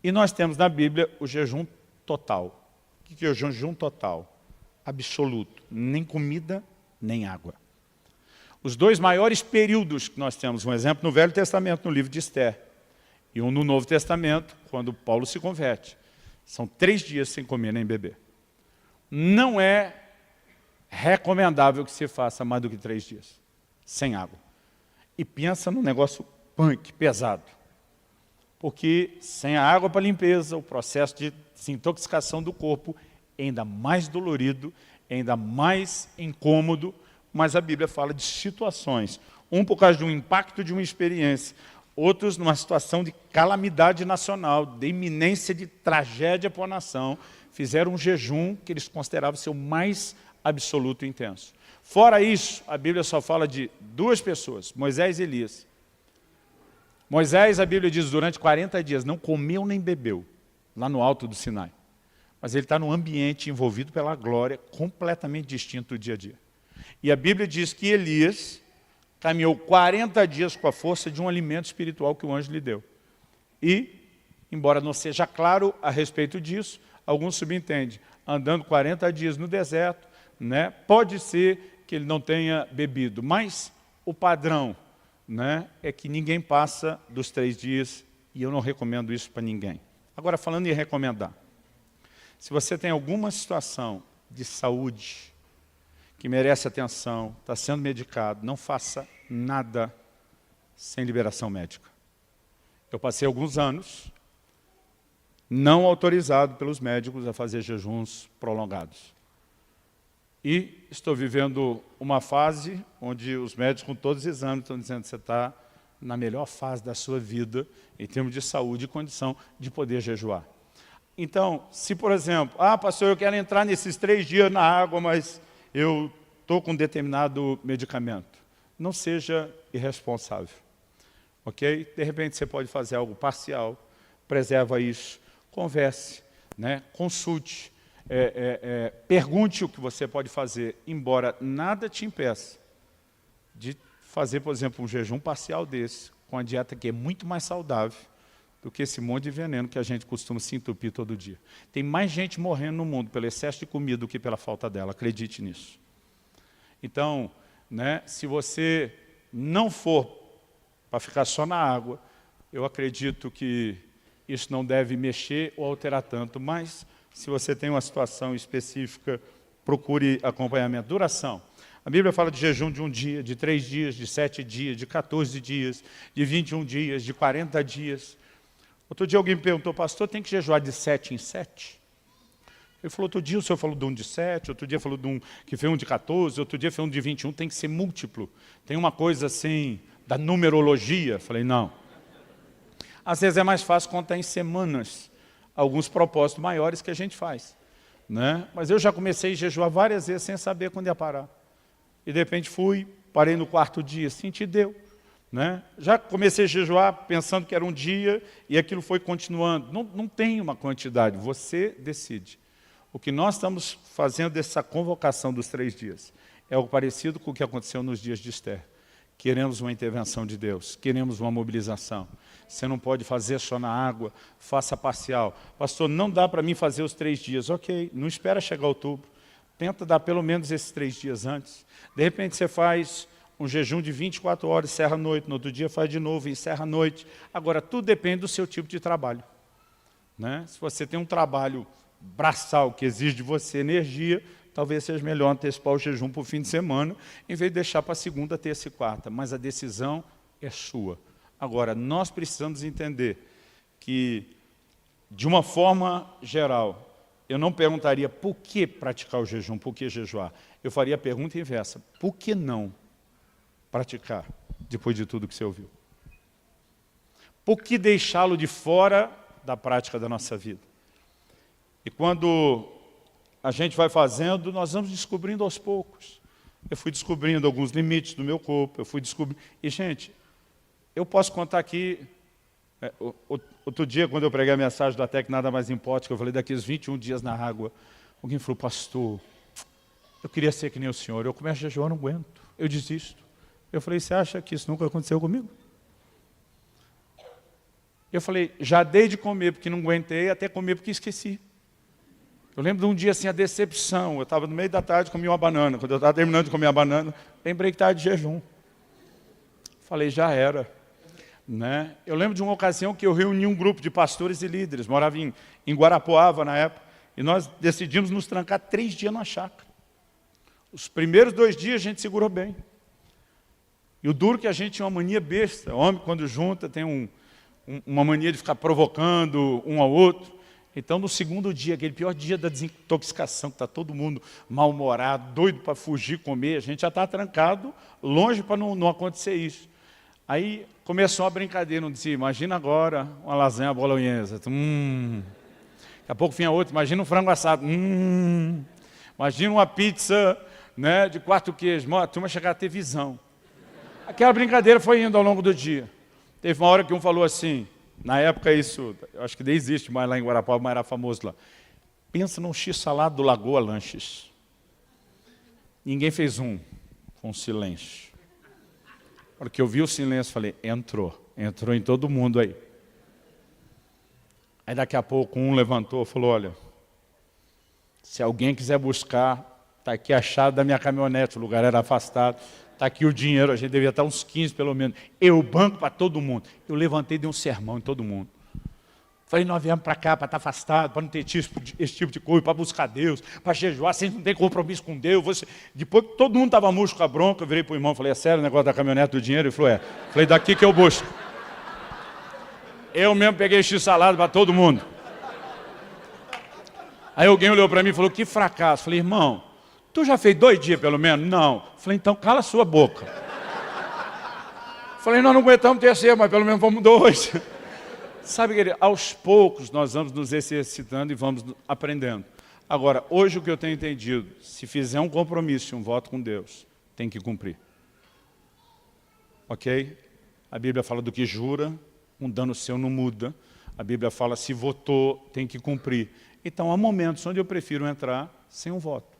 E nós temos na Bíblia o jejum total. O que é o jejum total? Absoluto. Nem comida, nem água. Os 2 maiores períodos que nós temos, um exemplo no Velho Testamento, no livro de Esther, e um no Novo Testamento, quando Paulo se converte. São 3 dias sem comer nem beber. Não é recomendável que se faça mais do que 3 dias, sem água. E pensa num negócio punk, pesado. Porque sem a água para limpeza, o processo de desintoxicação do corpo é ainda mais dolorido, é ainda mais incômodo, mas a Bíblia fala de situações. Um por causa de um impacto de uma experiência, outros numa situação de calamidade nacional, de iminência de tragédia para a nação, fizeram um jejum que eles consideravam ser o mais absoluto e intenso. Fora isso, a Bíblia só fala de 2 pessoas, Moisés e Elias. Moisés, a Bíblia diz, durante 40 dias, não comeu nem bebeu, lá no alto do Sinai. Mas ele está num ambiente envolvido pela glória, completamente distinto do dia a dia. E a Bíblia diz que Elias caminhou 40 dias com a força de um alimento espiritual que o anjo lhe deu. E, embora não seja claro a respeito disso, alguns subentendem, andando 40 dias no deserto, né, pode ser que ele não tenha bebido, mas o padrão, né, é que ninguém passa dos 3 dias, e eu não recomendo isso para ninguém. Agora, falando em recomendar, se você tem alguma situação de saúde que merece atenção, está sendo medicado, não faça nada sem liberação médica. Eu passei alguns anos não autorizado pelos médicos a fazer jejuns prolongados. E estou vivendo uma fase onde os médicos, com todos os exames, estão dizendo que você está na melhor fase da sua vida, em termos de saúde e condição de poder jejuar. Então, se por exemplo, pastor, eu quero entrar nesses 3 dias na água, mas eu estou com determinado medicamento. Não seja irresponsável, ok? De repente você pode fazer algo parcial, preserva isso, converse, né? Consulte, pergunte o que você pode fazer, embora nada te impeça de fazer, por exemplo, um jejum parcial desse, com a dieta que é muito mais saudável do que esse monte de veneno que a gente costuma se entupir todo dia. Tem mais gente morrendo no mundo pelo excesso de comida do que pela falta dela, acredite nisso. Então, né, se você não for para ficar só na água, eu acredito que isso não deve mexer ou alterar tanto, mas se você tem uma situação específica, procure acompanhamento. Duração. A Bíblia fala de jejum de 1 dia, de 3 dias, de 7 dias, de 14 dias, de 21 dias, de 40 dias. Outro dia alguém me perguntou, pastor, tem que jejuar de 7 em 7? Ele falou, outro dia o senhor falou de um de 7, outro dia falou de um que fez um de 14, outro dia fez um de 21, tem que ser múltiplo. Tem uma coisa assim, da numerologia. Falei, não. Às vezes é mais fácil contar em semanas alguns propósitos maiores que a gente faz, né? Mas eu já comecei a jejuar várias vezes sem saber quando ia parar. E de repente parei no 4º dia, senti, deu. Né? Já comecei a jejuar pensando que era um dia e aquilo foi continuando. Não tem uma quantidade, você decide. O que nós estamos fazendo dessa convocação dos 3 dias é algo parecido com o que aconteceu nos dias de Esther. Queremos uma intervenção de Deus, queremos uma mobilização. Você não pode fazer só na água, faça parcial. Pastor, não dá para mim fazer os 3 dias. Ok, não espera chegar outubro. Tenta dar pelo menos esses 3 dias antes. De repente você faz um jejum de 24 horas, encerra à noite, no outro dia faz de novo, encerra à noite. Agora, tudo depende do seu tipo de trabalho, né? Se você tem um trabalho braçal que exige de você energia, talvez seja melhor antecipar o jejum para o fim de semana, em vez de deixar para segunda, terça e quarta. Mas a decisão é sua. Agora, nós precisamos entender que, de uma forma geral, eu não perguntaria por que praticar o jejum, por que jejuar. Eu faria a pergunta inversa, por que não praticar, depois de tudo que você ouviu? Por que deixá-lo de fora da prática da nossa vida? E quando a gente vai fazendo, nós vamos descobrindo aos poucos. Eu fui descobrindo alguns limites do meu corpo, eu fui descobrindo... E, gente, eu posso contar aqui... Outro dia, quando eu preguei a mensagem do Até que Nada Mais Importa, que eu falei daqueles 21 dias na água, alguém falou, pastor, eu queria ser que nem o senhor, eu começo a jejuar, não aguento, eu desisto. Eu falei, você acha que isso nunca aconteceu comigo? Eu falei, já dei de comer porque não aguentei, até comer porque esqueci. Eu lembro de um dia assim, a decepção, eu estava no meio da tarde, comi uma banana. Quando eu estava terminando de comer a banana, lembrei que estava de jejum. Falei, já era. Né? Eu lembro de uma ocasião que eu reuni um grupo de pastores e líderes, morava em Guarapuava na época, e nós decidimos nos trancar 3 dias na chácara. Os primeiros 2 dias a gente segurou bem. E o duro é que a gente tinha uma mania besta. O homem, quando junta, tem uma mania de ficar provocando um ao outro. Então, no segundo dia, aquele pior dia da desintoxicação, que está todo mundo mal-humorado, doido para fugir, comer, a gente já está trancado, longe para não acontecer isso. Aí começou a brincadeira, não dizia, imagina agora uma lasanha bolonhesa. Daqui a pouco vinha outro, imagina um frango assado. Imagina uma pizza, né, de 4 queijos. A turma chegava a ter visão. Aquela brincadeira foi indo ao longo do dia. Teve uma hora que um falou assim, na época isso, eu acho que nem existe mais lá em Guarapuava, mas era famoso lá. Pensa num x-salado do Lagoa Lanches. Ninguém fez com um silêncio. Porque eu vi o silêncio, falei, entrou em todo mundo aí. Aí daqui a pouco um levantou e falou, olha, se alguém quiser buscar, está aqui a chave da minha caminhonete, o lugar era afastado, está aqui o dinheiro, a gente devia estar uns 15 pelo menos. Eu banco para todo mundo. Eu levantei e dei um sermão em todo mundo. Falei, nós viemos para cá para estar afastado, para não ter esse tipo de coisa, para buscar Deus, para jejuar, vocês não têm compromisso com Deus. Depois que todo mundo estava murcho com a bronca, eu virei para o irmão, falei, é sério o negócio da caminhonete do dinheiro? Ele falou, é. Falei, daqui que eu busco. Eu mesmo peguei x-salada para todo mundo. Aí alguém olhou para mim e falou, que fracasso. Falei, irmão, tu já fez 2 dias pelo menos? Não. Falei, então cala a sua boca. Falei, nós não aguentamos o terceiro, mas pelo menos vamos 2. Sabe, querido, aos poucos nós vamos nos exercitando e vamos aprendendo. Agora, hoje o que eu tenho entendido, se fizer um compromisso, um voto com Deus, tem que cumprir. Ok? A Bíblia fala do que jura, um dano seu não muda. A Bíblia fala, se votou, tem que cumprir. Então, há momentos onde eu prefiro entrar sem um voto.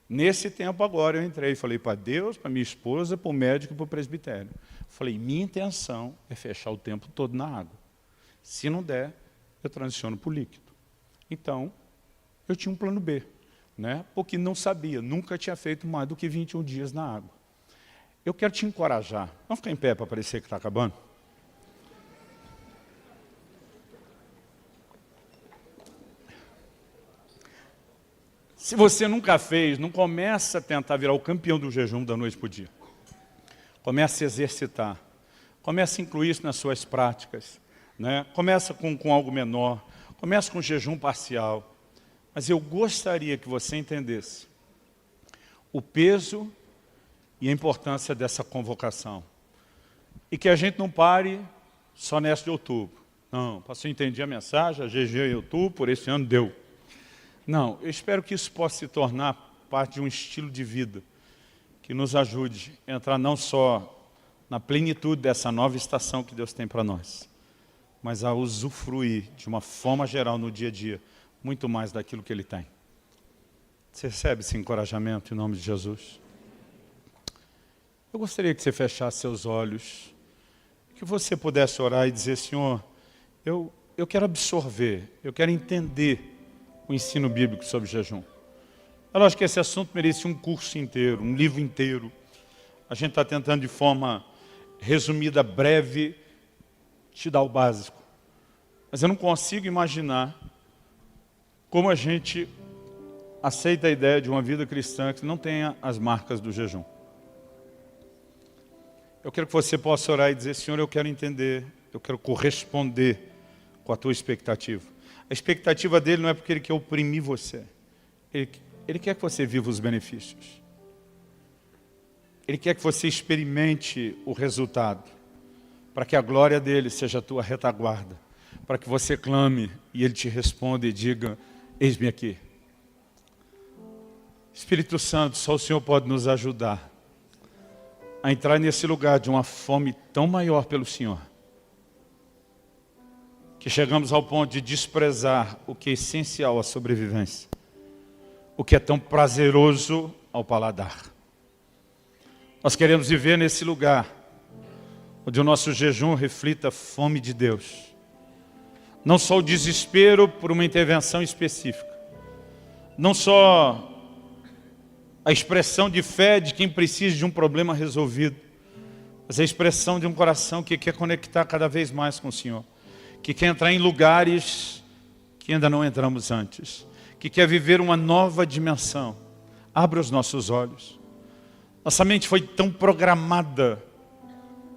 Nesse tempo agora eu entrei, falei para Deus, para minha esposa, para o médico e para o presbitério. Falei, minha intenção é fechar o tempo todo na água. Se não der, eu transiciono para o líquido. Então, eu tinha um plano B, né? Porque não sabia, nunca tinha feito mais do que 21 dias na água. Eu quero te encorajar. Vamos ficar em pé para parecer que está acabando? Se você nunca fez, não começa a tentar virar o campeão do jejum da noite para o dia. Começa a se exercitar. Começa a incluir isso nas suas práticas, né? Começa com algo menor. Começa com jejum parcial. Mas eu gostaria que você entendesse o peso e a importância dessa convocação. E que a gente não pare só nessa de outubro. Não, pastor, entendi a mensagem, a jejuei em outubro, por esse ano deu. Não, eu espero que isso possa se tornar parte de um estilo de vida que nos ajude a entrar não só na plenitude dessa nova estação que Deus tem para nós, mas a usufruir de uma forma geral no dia a dia, muito mais daquilo que Ele tem. Você recebe esse encorajamento em nome de Jesus? Eu gostaria que você fechasse seus olhos, que você pudesse orar e dizer, Senhor, eu quero absorver, eu quero entender o ensino bíblico sobre jejum. É lógico que esse assunto merece um curso inteiro, um livro inteiro. A gente está tentando de forma resumida, breve, te dar o básico. Mas eu não consigo imaginar como a gente aceita a ideia de uma vida cristã que não tenha as marcas do jejum. Eu quero que você possa orar e dizer, Senhor, eu quero entender, eu quero corresponder com a tua expectativa. A expectativa dele não é porque ele quer oprimir você. Ele quer que você viva os benefícios. Ele quer que você experimente o resultado. Para que a glória dele seja a tua retaguarda. Para que você clame e ele te responda e diga, eis-me aqui. Espírito Santo, só o Senhor pode nos ajudar a entrar nesse lugar de uma fome tão maior pelo Senhor, que chegamos ao ponto de desprezar o que é essencial à sobrevivência, o que é tão prazeroso ao paladar. Nós queremos viver nesse lugar, onde o nosso jejum reflita a fome de Deus. Não só o desespero por uma intervenção específica, não só a expressão de fé de quem precisa de um problema resolvido, mas a expressão de um coração que quer conectar cada vez mais com o Senhor, que quer entrar em lugares que ainda não entramos antes, que quer viver uma nova dimensão. Abra os nossos olhos. Nossa mente foi tão programada,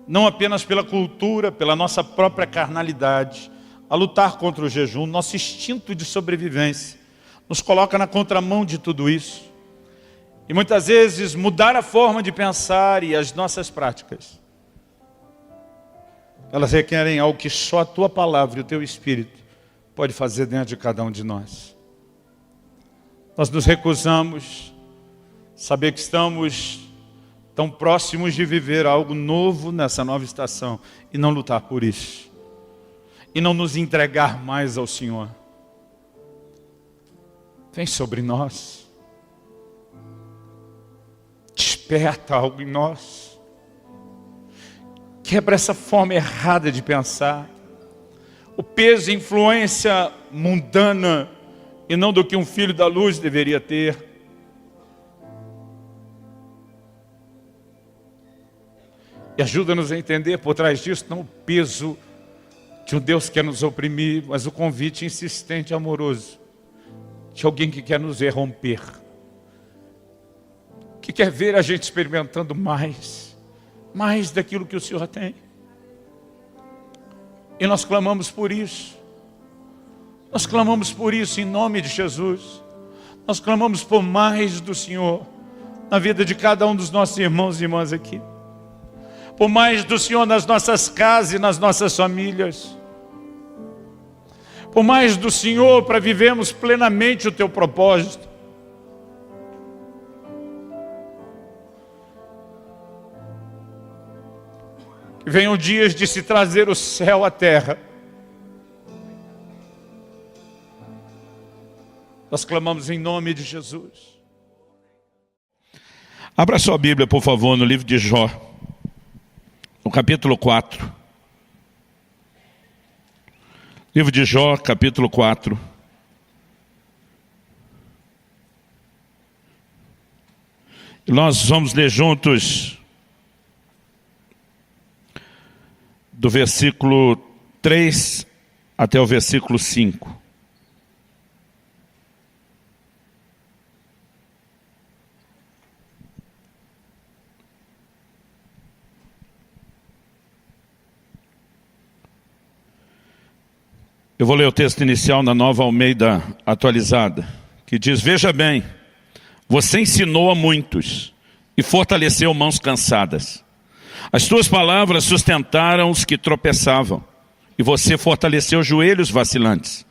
não apenas pela cultura, pela nossa própria carnalidade, a lutar contra o jejum. Nosso instinto de sobrevivência nos coloca na contramão de tudo isso. E muitas vezes mudar a forma de pensar e as nossas práticas, elas requerem algo que só a tua palavra e o teu Espírito pode fazer dentro de cada um de nós. Nós nos recusamos a saber que estamos tão próximos de viver algo novo nessa nova estação e não lutar por isso. E não nos entregar mais ao Senhor. Vem sobre nós. Desperta algo em nós. Quebra essa forma errada de pensar. O peso e influência mundana e não do que um filho da luz deveria ter. E ajuda-nos a entender por trás disso não o peso de um Deus que quer nos oprimir, mas o convite insistente e amoroso de alguém que quer nos romper, que quer ver a gente experimentando mais daquilo que o Senhor tem. E nós clamamos por isso. Nós clamamos por isso em nome de Jesus. Nós clamamos por mais do Senhor na vida de cada um dos nossos irmãos e irmãs aqui. Por mais do Senhor nas nossas casas e nas nossas famílias. por mais do Senhor, para vivermos plenamente o teu propósito. Que venham dias de se trazer o céu à terra. Nós clamamos em nome de Jesus. Abra sua Bíblia, por favor, no livro de Jó, no capítulo 4. Livro de Jó, capítulo 4. E nós vamos ler juntos do versículo 3 até o versículo 5. Eu vou ler o texto inicial na Nova Almeida atualizada, que diz: veja bem, você ensinou a muitos e fortaleceu mãos cansadas. As tuas palavras sustentaram os que tropeçavam, e você fortaleceu joelhos vacilantes.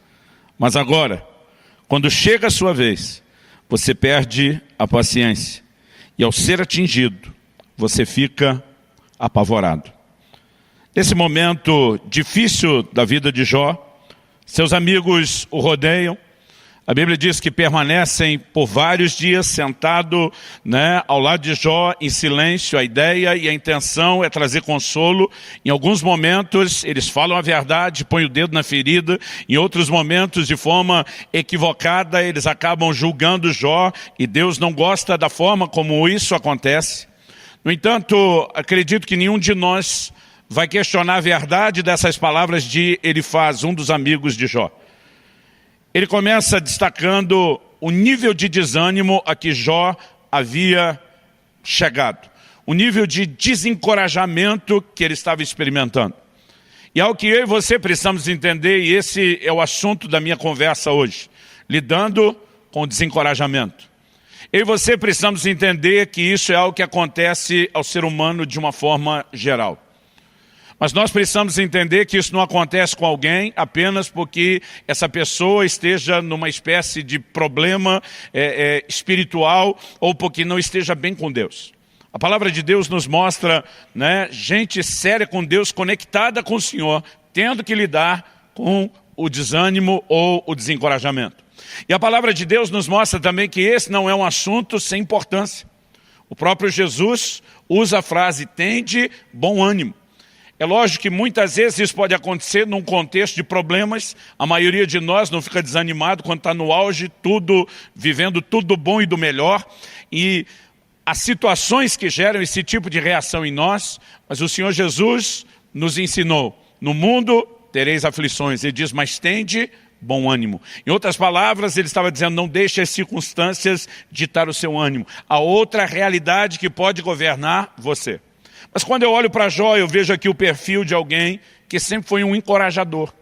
Mas agora, quando chega a sua vez, você perde a paciência, e ao ser atingido, você fica apavorado. Nesse momento difícil da vida de Jó, seus amigos o rodeiam. A Bíblia diz que permanecem por vários dias sentado, ao lado de Jó em silêncio. A ideia e a intenção é trazer consolo. Em alguns momentos eles falam a verdade, põem o dedo na ferida. Em outros momentos, de forma equivocada, eles acabam julgando Jó, e Deus não gosta da forma como isso acontece. No entanto, acredito que nenhum de nós vai questionar a verdade dessas palavras de Elifaz, um dos amigos de Jó. Ele começa destacando o nível de desânimo a que Jó havia chegado, o nível de desencorajamento que ele estava experimentando. E é o que eu e você precisamos entender, e esse é o assunto da minha conversa hoje, lidando com o desencorajamento. Eu e você precisamos entender que isso é algo que acontece ao ser humano de uma forma geral. Mas nós precisamos entender que isso não acontece com alguém apenas porque essa pessoa esteja numa espécie de problema espiritual, ou porque não esteja bem com Deus. A palavra de Deus nos mostra gente séria com Deus, conectada com o Senhor, tendo que lidar com o desânimo ou o desencorajamento. E a palavra de Deus nos mostra também que esse não é um assunto sem importância. O próprio Jesus usa a frase: tende bom ânimo. É lógico que muitas vezes isso pode acontecer num contexto de problemas. A maioria de nós não fica desanimado quando está no auge, vivendo tudo do bom e do melhor. E as situações que geram esse tipo de reação em nós, mas o Senhor Jesus nos ensinou: no mundo tereis aflições. Ele diz: mas tende bom ânimo. Em outras palavras, ele estava dizendo: não deixe as circunstâncias ditar o seu ânimo. Há outra realidade que pode governar você. Mas quando eu olho para Jó, eu vejo aqui o perfil de alguém que sempre foi um encorajador.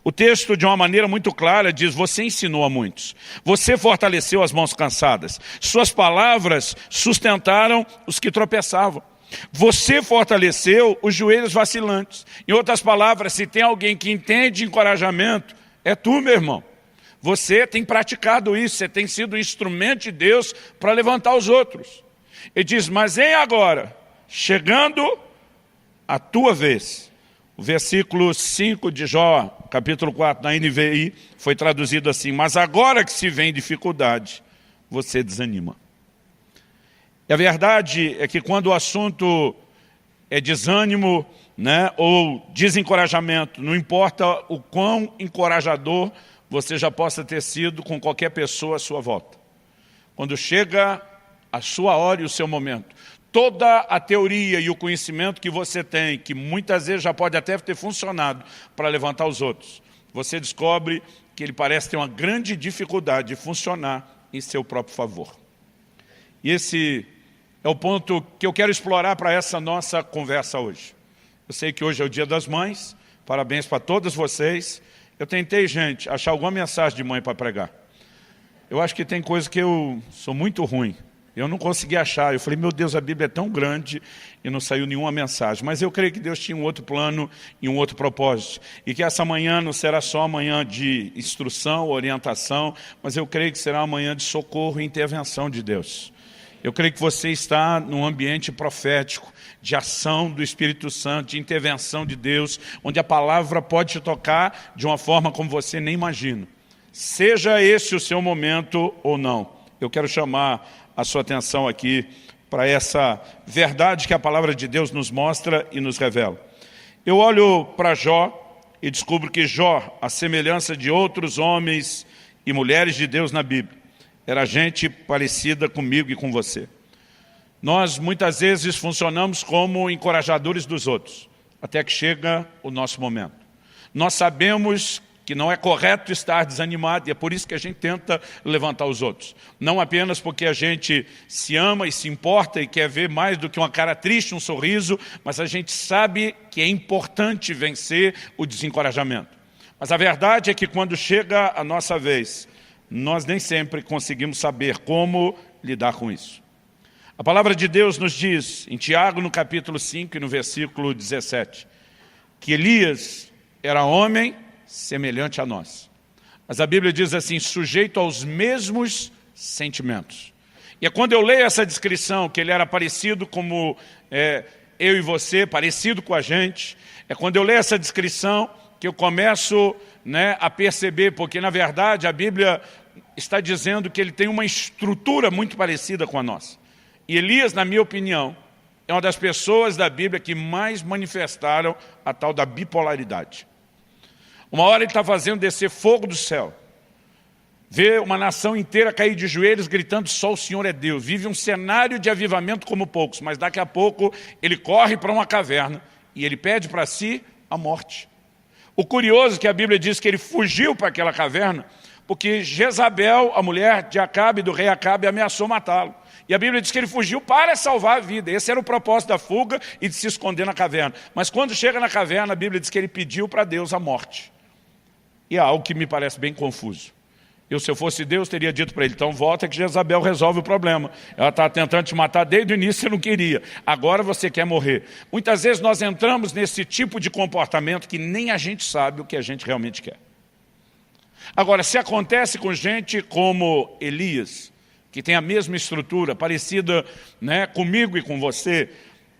O texto, de uma maneira muito clara, diz: você ensinou a muitos, você fortaleceu as mãos cansadas, suas palavras sustentaram os que tropeçavam, você fortaleceu os joelhos vacilantes. Em outras palavras, se tem alguém que entende encorajamento, é tu, meu irmão. Você tem praticado isso, você tem sido um instrumento de Deus para levantar os outros. Ele diz: mas em agora, chegando a tua vez. O versículo 5 de Jó, capítulo 4, na NVI, foi traduzido assim: mas agora que se vem dificuldade, você desanima. E a verdade é que quando o assunto é desânimo, ou desencorajamento, não importa o quão encorajador você já possa ter sido com qualquer pessoa à sua volta. Quando chega a sua hora e o seu momento, toda a teoria e o conhecimento que você tem, que muitas vezes já pode até ter funcionado para levantar os outros, você descobre que ele parece ter uma grande dificuldade de funcionar em seu próprio favor. E esse é o ponto que eu quero explorar para essa nossa conversa hoje. Eu sei que hoje é o Dia das Mães, parabéns para todas vocês. Eu tentei, gente, achar alguma mensagem de mãe para pregar. Eu acho que tem coisa que eu sou muito ruim. Eu não consegui achar. Eu falei, meu Deus, a Bíblia é tão grande e não saiu nenhuma mensagem. Mas eu creio que Deus tinha um outro plano e um outro propósito. E que essa manhã não será só uma manhã de instrução, orientação, mas eu creio que será uma manhã de socorro e intervenção de Deus. Eu creio que você está num ambiente profético, de ação do Espírito Santo, de intervenção de Deus, onde a palavra pode te tocar de uma forma como você nem imagina. Seja esse o seu momento ou não. Eu quero chamar a sua atenção aqui para essa verdade que a palavra de Deus nos mostra e nos revela. Eu olho para Jó e descubro que Jó, à semelhança de outros homens e mulheres de Deus na Bíblia, era gente parecida comigo e com você. Nós muitas vezes funcionamos como encorajadores dos outros, até que chega o nosso momento. Nós sabemos que não é correto estar desanimado, e é por isso que a gente tenta levantar os outros. Não apenas porque a gente se ama e se importa e quer ver mais do que uma cara triste, um sorriso, mas a gente sabe que é importante vencer o desencorajamento. Mas a verdade é que quando chega a nossa vez, nós nem sempre conseguimos saber como lidar com isso. A palavra de Deus nos diz, em Tiago, no capítulo 5 e no versículo 17, que Elias era homem semelhante a nós. Mas a Bíblia diz assim, sujeito aos mesmos sentimentos. E é quando eu leio essa descrição, que ele era parecido como eu e você, parecido com a gente, é quando eu leio essa descrição que eu começo a perceber, porque na verdade a Bíblia está dizendo que ele tem uma estrutura muito parecida com a nossa. E Elias, na minha opinião, é uma das pessoas da Bíblia que mais manifestaram a tal da bipolaridade. Uma hora ele está fazendo descer fogo do céu. Vê uma nação inteira cair de joelhos gritando, só o Senhor é Deus. Vive um cenário de avivamento como poucos, mas daqui a pouco ele corre para uma caverna e ele pede para si a morte. O curioso é que a Bíblia diz que ele fugiu para aquela caverna porque Jezabel, a mulher de Acabe, do rei Acabe, ameaçou matá-lo. E a Bíblia diz que ele fugiu para salvar a vida. Esse era o propósito da fuga e de se esconder na caverna. Mas quando chega na caverna, a Bíblia diz que ele pediu para Deus a morte. E é algo que me parece bem confuso. Se eu fosse Deus, teria dito para ele, então volta que Jezabel resolve o problema. Ela está tentando te matar desde o início, você não queria. Agora você quer morrer. Muitas vezes nós entramos nesse tipo de comportamento que nem a gente sabe o que a gente realmente quer. Agora, se acontece com gente como Elias, que tem a mesma estrutura, parecida comigo e com você,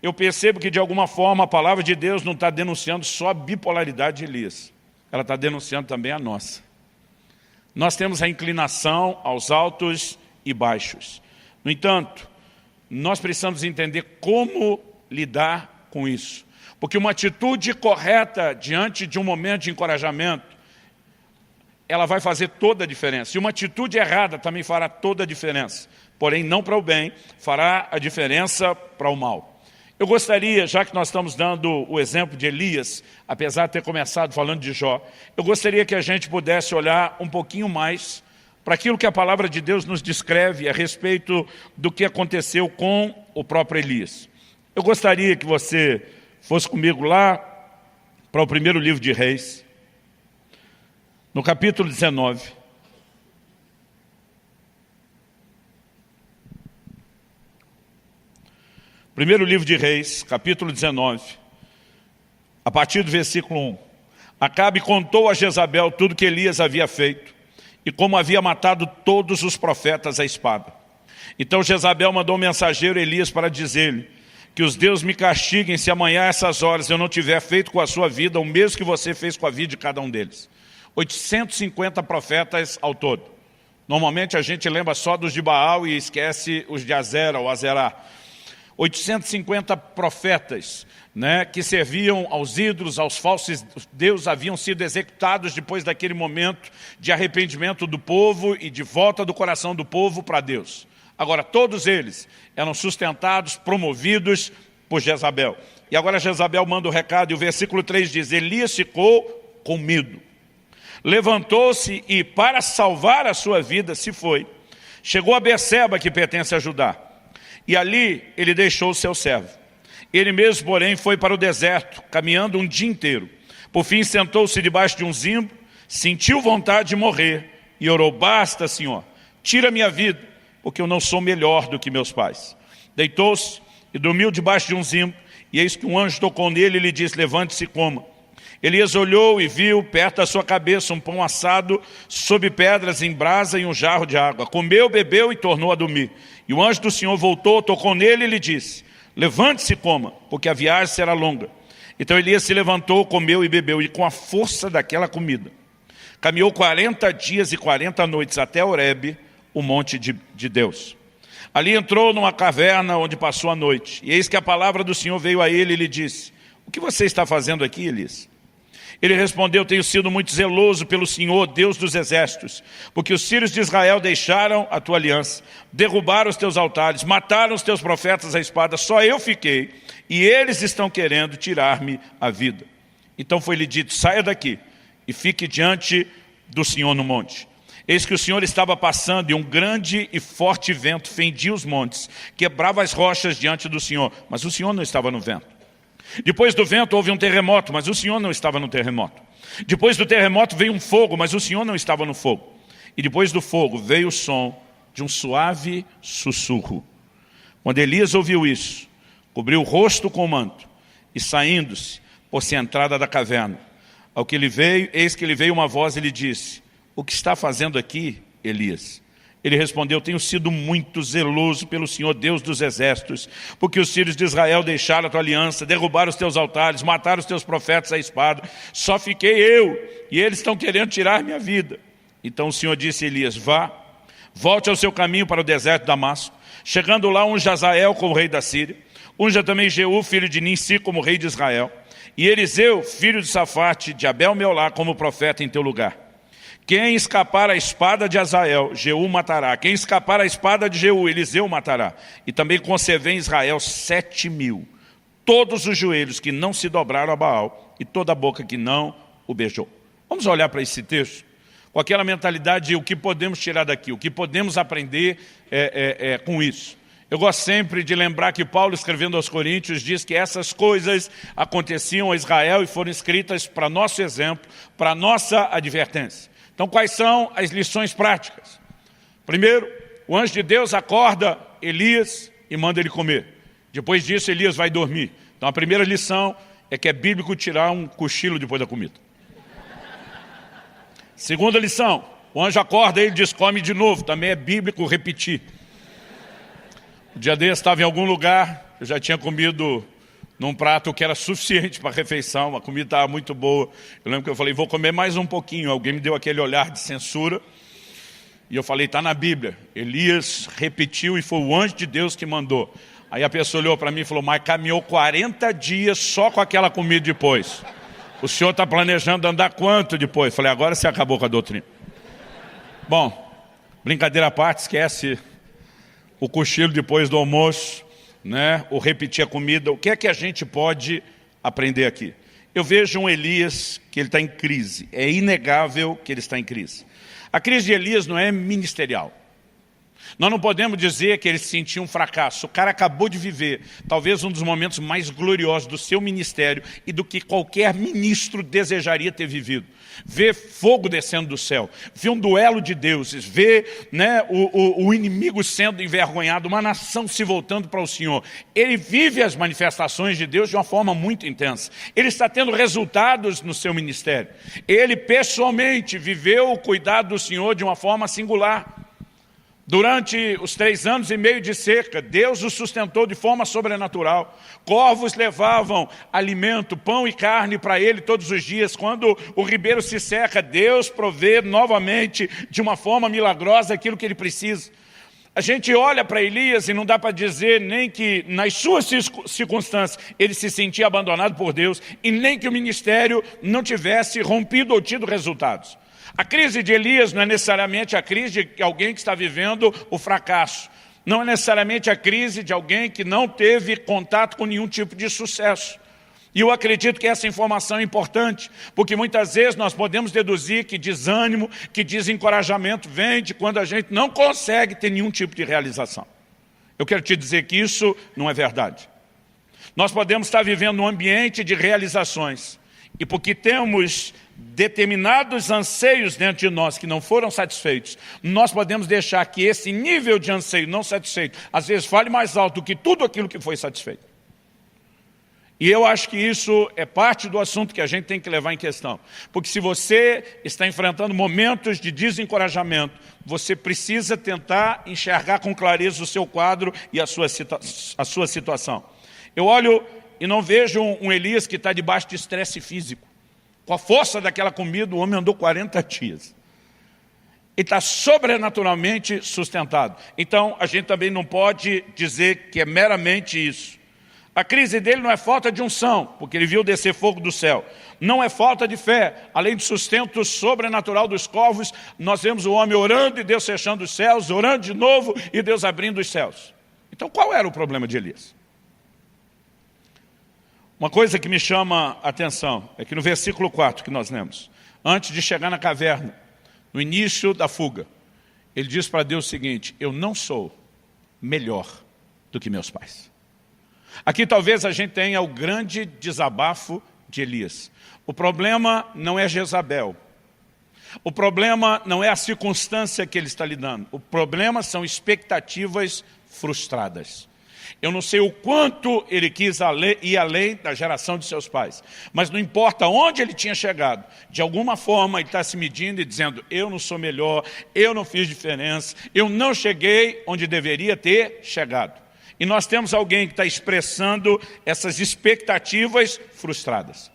eu percebo que de alguma forma a palavra de Deus não está denunciando só a bipolaridade de Elias. Ela está denunciando também a nossa. Nós temos a inclinação aos altos e baixos. No entanto, nós precisamos entender como lidar com isso. Porque uma atitude correta diante de um momento de encorajamento, ela vai fazer toda a diferença. E uma atitude errada também fará toda a diferença. Porém, não para o bem, fará a diferença para o mal. Eu gostaria, já que nós estamos dando o exemplo de Elias, apesar de ter começado falando de Jó, eu gostaria que a gente pudesse olhar um pouquinho mais para aquilo que a palavra de Deus nos descreve a respeito do que aconteceu com o próprio Elias. Eu gostaria que você fosse comigo lá para o primeiro livro de Reis, no capítulo 19. Primeiro livro de Reis, capítulo 19, a partir do versículo 1. Acabe contou a Jezabel tudo que Elias havia feito e como havia matado todos os profetas à espada. Então Jezabel mandou um mensageiro a Elias para dizer-lhe que os deuses me castiguem se amanhã a essas horas eu não tiver feito com a sua vida o mesmo que você fez com a vida de cada um deles. 850 profetas ao todo. Normalmente a gente lembra só dos de Baal e esquece os de Azera ou Azerá. 850 profetas que serviam aos ídolos, aos falsos deuses, haviam sido executados depois daquele momento de arrependimento do povo e de volta do coração do povo para Deus. Agora, todos eles eram sustentados, promovidos por Jezabel. E agora Jezabel manda o recado, e o versículo 3 diz, Elias ficou com medo. Levantou-se e, para salvar a sua vida, se foi. Chegou a Berseba, que pertence a Judá. E ali ele deixou o seu servo. Ele mesmo, porém, foi para o deserto, caminhando um dia inteiro. Por fim, sentou-se debaixo de um zimbro, sentiu vontade de morrer e orou, basta, Senhor, tira minha vida, porque eu não sou melhor do que meus pais. Deitou-se e dormiu debaixo de um zimbro, e eis que um anjo tocou nele e lhe disse: levante-se e coma. Elias olhou e viu perto da sua cabeça um pão assado sob pedras em brasa e um jarro de água. Comeu, bebeu e tornou a dormir. E o anjo do Senhor voltou, tocou nele e lhe disse: levante-se e coma, porque a viagem será longa. Então Elias se levantou, comeu e bebeu, e com a força daquela comida caminhou 40 dias e 40 noites até Horebe, o monte de Deus. Ali entrou numa caverna onde passou a noite. E eis que a palavra do Senhor veio a ele e lhe disse: o que você está fazendo aqui, Elias? Ele respondeu: tenho sido muito zeloso pelo Senhor, Deus dos exércitos, porque os filhos de Israel deixaram a tua aliança, derrubaram os teus altares, mataram os teus profetas à espada, só eu fiquei, e eles estão querendo tirar-me a vida. Então foi-lhe dito: saia daqui e fique diante do Senhor no monte. Eis que o Senhor estava passando, e um grande e forte vento fendia os montes, quebrava as rochas diante do Senhor, mas o Senhor não estava no vento. Depois do vento houve um terremoto, mas o Senhor não estava no terremoto. Depois do terremoto veio um fogo, mas o Senhor não estava no fogo. E depois do fogo veio o som de um suave sussurro. Quando Elias ouviu isso, cobriu o rosto com o manto e, saindo-se, pôs-se à entrada da caverna. Ao que ele veio, eis que lhe veio uma voz e lhe disse: o que está fazendo aqui, Elias? Ele respondeu: tenho sido muito zeloso pelo Senhor, Deus dos exércitos, porque os filhos de Israel deixaram a tua aliança, derrubaram os teus altares, mataram os teus profetas à espada. Só fiquei eu, e eles estão querendo tirar minha vida. Então o Senhor disse a Elias: vá, volte ao seu caminho para o deserto de Damasco. Chegando lá, unja Azael como rei da Síria, unja também Jeú, filho de Ninsi, como rei de Israel, e Eliseu, filho de Safate, de Abel-Meolá, como profeta em teu lugar. Quem escapar à espada de Azael, Jeú matará. Quem escapar à espada de Jeú, Eliseu matará. E também concevei em Israel 7.000, todos os joelhos que não se dobraram a Baal, e toda a boca que não o beijou. Vamos olhar para esse texto com aquela mentalidade de o que podemos tirar daqui, o que podemos aprender com isso. Eu gosto sempre de lembrar que Paulo, escrevendo aos Coríntios, diz que essas coisas aconteciam a Israel e foram escritas para nosso exemplo, para nossa advertência. Então, quais são as lições práticas? Primeiro, o anjo de Deus acorda Elias e manda ele comer. Depois disso, Elias vai dormir. Então, a primeira lição é que é bíblico tirar um cochilo depois da comida. Segunda lição, o anjo acorda ele e diz: come de novo. Também é bíblico repetir. Um dia desse, estava em algum lugar, eu já tinha comido num prato que era suficiente para a refeição, a comida estava muito boa. Eu lembro que eu falei: vou comer mais um pouquinho. Alguém me deu aquele olhar de censura. E eu falei: está na Bíblia. Elias repetiu e foi o anjo de Deus que mandou. Aí a pessoa olhou para mim e falou: mas caminhou 40 dias só com aquela comida depois. O senhor está planejando andar quanto depois? Eu falei: agora você acabou com a doutrina. Bom, brincadeira à parte, esquece o cochilo depois do almoço, né? O repetir a comida. O que é que a gente pode aprender aqui? Eu vejo um Elias que ele está em crise. É inegável que ele está em crise. A crise de Elias não é ministerial. Nós não podemos dizer que ele se sentiu um fracasso. O cara acabou de viver talvez um dos momentos mais gloriosos do seu ministério e do que qualquer ministro desejaria ter vivido. Ver fogo descendo do céu, ver um duelo de deuses, ver, né, o inimigo sendo envergonhado, uma nação se voltando para o Senhor. Ele vive as manifestações de Deus de uma forma muito intensa. Ele está tendo resultados no seu ministério. Ele pessoalmente viveu o cuidado do Senhor de uma forma singular. Durante os 3 anos e meio de seca, Deus o sustentou de forma sobrenatural. Corvos levavam alimento, pão e carne para ele todos os dias. Quando o ribeiro se seca, Deus provê novamente de uma forma milagrosa aquilo que ele precisa. A gente olha para Elias e não dá para dizer nem que nas suas circunstâncias ele se sentia abandonado por Deus e nem que o ministério não tivesse rompido ou tido resultados. A crise de Elias não é necessariamente a crise de alguém que está vivendo o fracasso. Não é necessariamente a crise de alguém que não teve contato com nenhum tipo de sucesso. E eu acredito que essa informação é importante, porque muitas vezes nós podemos deduzir que desânimo, que desencorajamento vem de quando a gente não consegue ter nenhum tipo de realização. Eu quero te dizer que isso não é verdade. Nós podemos estar vivendo um ambiente de realizações. E porque temos determinados anseios dentro de nós que não foram satisfeitos, nós podemos deixar que esse nível de anseio não satisfeito, às vezes fale mais alto do que tudo aquilo que foi satisfeito. E eu acho que isso é parte do assunto que a gente tem que levar em questão. Porque se você está enfrentando momentos de desencorajamento, você precisa tentar enxergar com clareza o seu quadro e a sua situação. Eu olho e não vejo um Elias que está debaixo de estresse físico. Com a força daquela comida, o homem andou 40 dias. Ele está sobrenaturalmente sustentado. Então, a gente também não pode dizer que é meramente isso. A crise dele não é falta de unção, porque ele viu descer fogo do céu. Não é falta de fé. Além do sustento sobrenatural dos corvos, nós vemos o homem orando e Deus fechando os céus, orando de novo e Deus abrindo os céus. Então, qual era o problema de Elias? Uma coisa que me chama a atenção é que no versículo 4 que nós lemos, antes de chegar na caverna, no início da fuga, ele diz para Deus o seguinte: eu não sou melhor do que meus pais. Aqui talvez a gente tenha o grande desabafo de Elias. O problema não é Jezabel. O problema não é a circunstância que ele está lidando. O problema são expectativas frustradas. Eu não sei o quanto ele quis ir além da geração de seus pais. Mas não importa onde ele tinha chegado. De alguma forma ele está se medindo e dizendo: eu não sou melhor, eu não fiz diferença, eu não cheguei onde deveria ter chegado. E nós temos alguém que está expressando essas expectativas frustradas.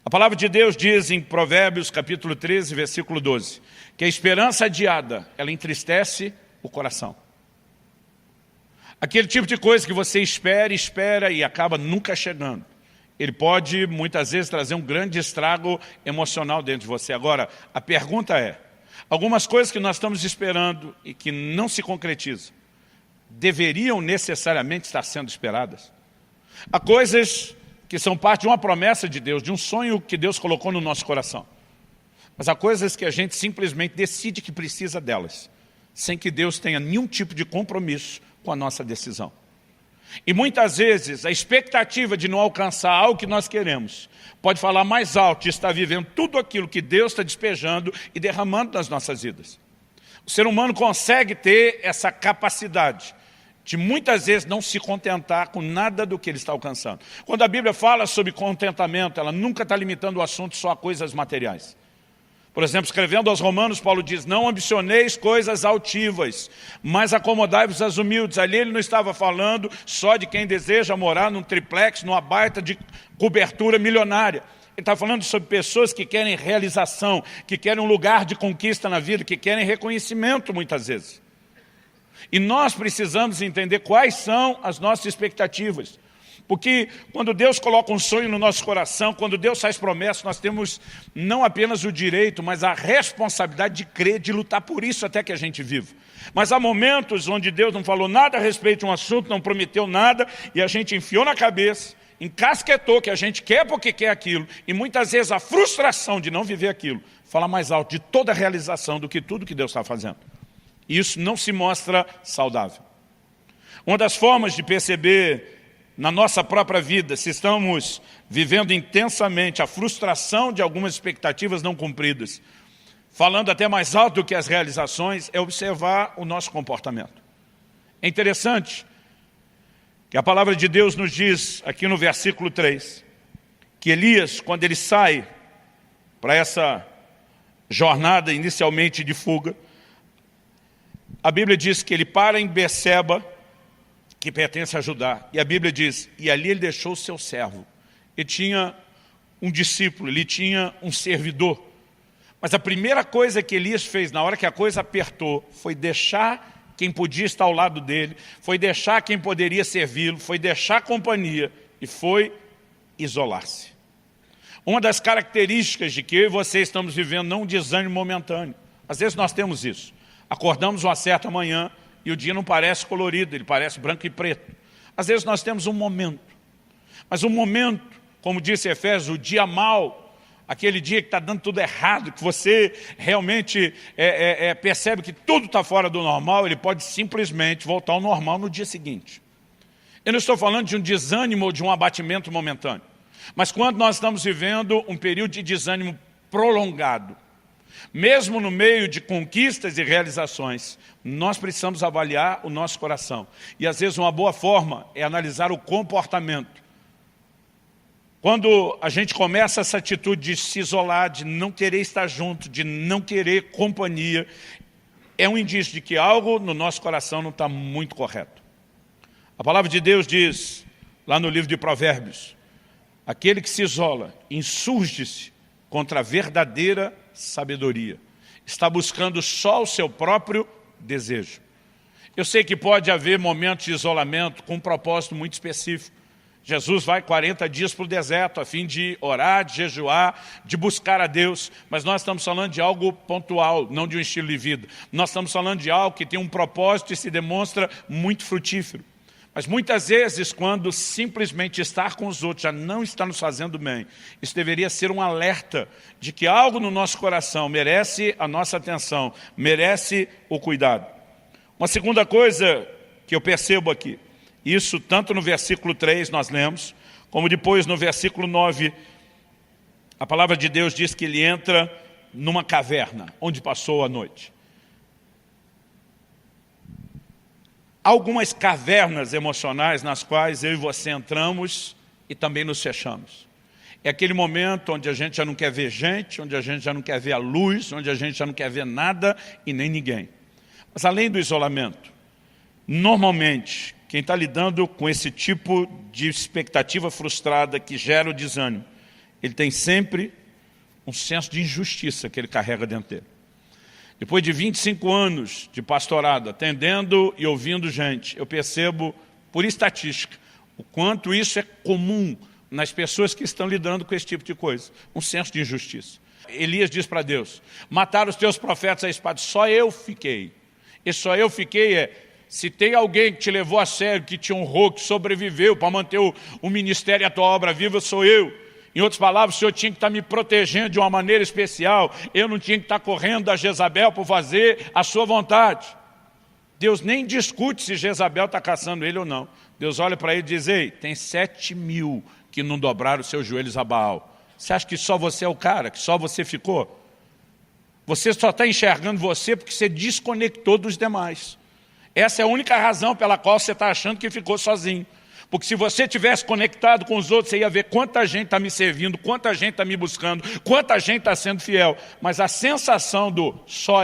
A palavra de Deus diz em Provérbios capítulo 13, versículo 12, que a esperança adiada, ela entristece o coração. Aquele tipo de coisa que você espera e acaba nunca chegando. Ele pode, muitas vezes, trazer um grande estrago emocional dentro de você. Agora, a pergunta é, algumas coisas que nós estamos esperando e que não se concretizam, deveriam necessariamente estar sendo esperadas? Há coisas que são parte de uma promessa de Deus, de um sonho que Deus colocou no nosso coração. Mas há coisas que a gente simplesmente decide que precisa delas, sem que Deus tenha nenhum tipo de compromisso com a nossa decisão. E muitas vezes a expectativa de não alcançar algo que nós queremos pode falar mais alto de estar vivendo tudo aquilo que Deus está despejando e derramando nas nossas vidas. O ser humano consegue ter essa capacidade de muitas vezes não se contentar com nada do que ele está alcançando. Quando a Bíblia fala sobre contentamento, ela nunca está limitando o assunto só a coisas materiais. Por exemplo, escrevendo aos Romanos, Paulo diz: não ambicioneis coisas altivas, mas acomodai-vos às humildes. Ali ele não estava falando só de quem deseja morar num triplex, numa baita de cobertura milionária. Ele está falando sobre pessoas que querem realização, que querem um lugar de conquista na vida, que querem reconhecimento muitas vezes. E nós precisamos entender quais são as nossas expectativas. Porque quando Deus coloca um sonho no nosso coração, quando Deus faz promessas, nós temos não apenas o direito, mas a responsabilidade de crer, de lutar por isso até que a gente viva. Mas há momentos onde Deus não falou nada a respeito de um assunto, não prometeu nada, e a gente enfiou na cabeça, encasquetou que a gente quer porque quer aquilo, e muitas vezes a frustração de não viver aquilo fala mais alto de toda a realização do que tudo que Deus está fazendo. E isso não se mostra saudável. Uma das formas de perceber na nossa própria vida se estamos vivendo intensamente a frustração de algumas expectativas não cumpridas, falando até mais alto do que as realizações, é observar o nosso comportamento. É interessante que a palavra de Deus nos diz, aqui no versículo 3, que Elias, quando ele sai para essa jornada inicialmente de fuga, a Bíblia diz que ele para em Beceba, que pertence a Judá, e a Bíblia diz, e ali ele deixou o seu servo. Ele tinha um discípulo, ele tinha um servidor. Mas a primeira coisa que Elias fez, na hora que a coisa apertou, foi deixar quem podia estar ao lado dele, foi deixar quem poderia servi-lo, foi deixar a companhia e foi isolar-se. Uma das características de que eu e você estamos vivendo não um desânimo momentâneo. Às vezes nós temos isso. Acordamos uma certa manhã e o dia não parece colorido, ele parece branco e preto. Às vezes nós temos um momento. Mas um momento, como disse Efésios, o dia mau, aquele dia que está dando tudo errado, que você realmente percebe que tudo está fora do normal, ele pode simplesmente voltar ao normal no dia seguinte. Eu não estou falando de um desânimo ou de um abatimento momentâneo. Mas quando nós estamos vivendo um período de desânimo prolongado. Mesmo no meio de conquistas e realizações, nós precisamos avaliar o nosso coração. E às vezes uma boa forma é analisar o comportamento. Quando a gente começa essa atitude de se isolar, de não querer estar junto, de não querer companhia, é um indício de que algo no nosso coração não está muito correto. A palavra de Deus diz, lá no livro de Provérbios, aquele que se isola, insurge-se contra a verdadeira sabedoria. Está buscando só o seu próprio desejo. Eu sei que pode haver momentos de isolamento com um propósito muito específico. Jesus vai 40 dias para o deserto a fim de orar, de jejuar, de buscar a Deus. Mas nós estamos falando de algo pontual, não de um estilo de vida. Nós estamos falando de algo que tem um propósito e se demonstra muito frutífero. Mas muitas vezes, quando simplesmente estar com os outros já não está nos fazendo bem, isso deveria ser um alerta de que algo no nosso coração merece a nossa atenção, merece o cuidado. Uma segunda coisa que eu percebo aqui, isso tanto no versículo 3 nós lemos, como depois no versículo 9, a palavra de Deus diz que ele entra numa caverna, onde passou a noite. Há algumas cavernas emocionais nas quais eu e você entramos e também nos fechamos. É aquele momento onde a gente já não quer ver gente, onde a gente já não quer ver a luz, onde a gente já não quer ver nada e nem ninguém. Mas além do isolamento, normalmente, quem está lidando com esse tipo de expectativa frustrada que gera o desânimo, ele tem sempre um senso de injustiça que ele carrega dentro dele. Depois de 25 anos de pastorado, atendendo e ouvindo gente, eu percebo, por estatística, o quanto isso é comum nas pessoas que estão lidando com esse tipo de coisa. Um senso de injustiça. Elias diz para Deus, mataram os teus profetas à espada, só eu fiquei. E só eu fiquei se tem alguém que te levou a sério, que te honrou, que sobreviveu para manter o ministério e a tua obra viva, sou eu. Em outras palavras, o Senhor tinha que estar me protegendo de uma maneira especial. Eu não tinha que estar correndo da Jezabel por fazer a sua vontade. Deus nem discute se Jezabel está caçando ele ou não. Deus olha para ele e diz, ei, tem 7.000 que não dobraram seus joelhos a Baal. Você acha que só você é o cara, que só você ficou? Você só está enxergando você porque você desconectou dos demais. Essa é a única razão pela qual você está achando que ficou sozinho. Porque se você tivesse conectado com os outros, você ia ver quanta gente está me servindo, quanta gente está me buscando, quanta gente está sendo fiel. Mas a sensação do só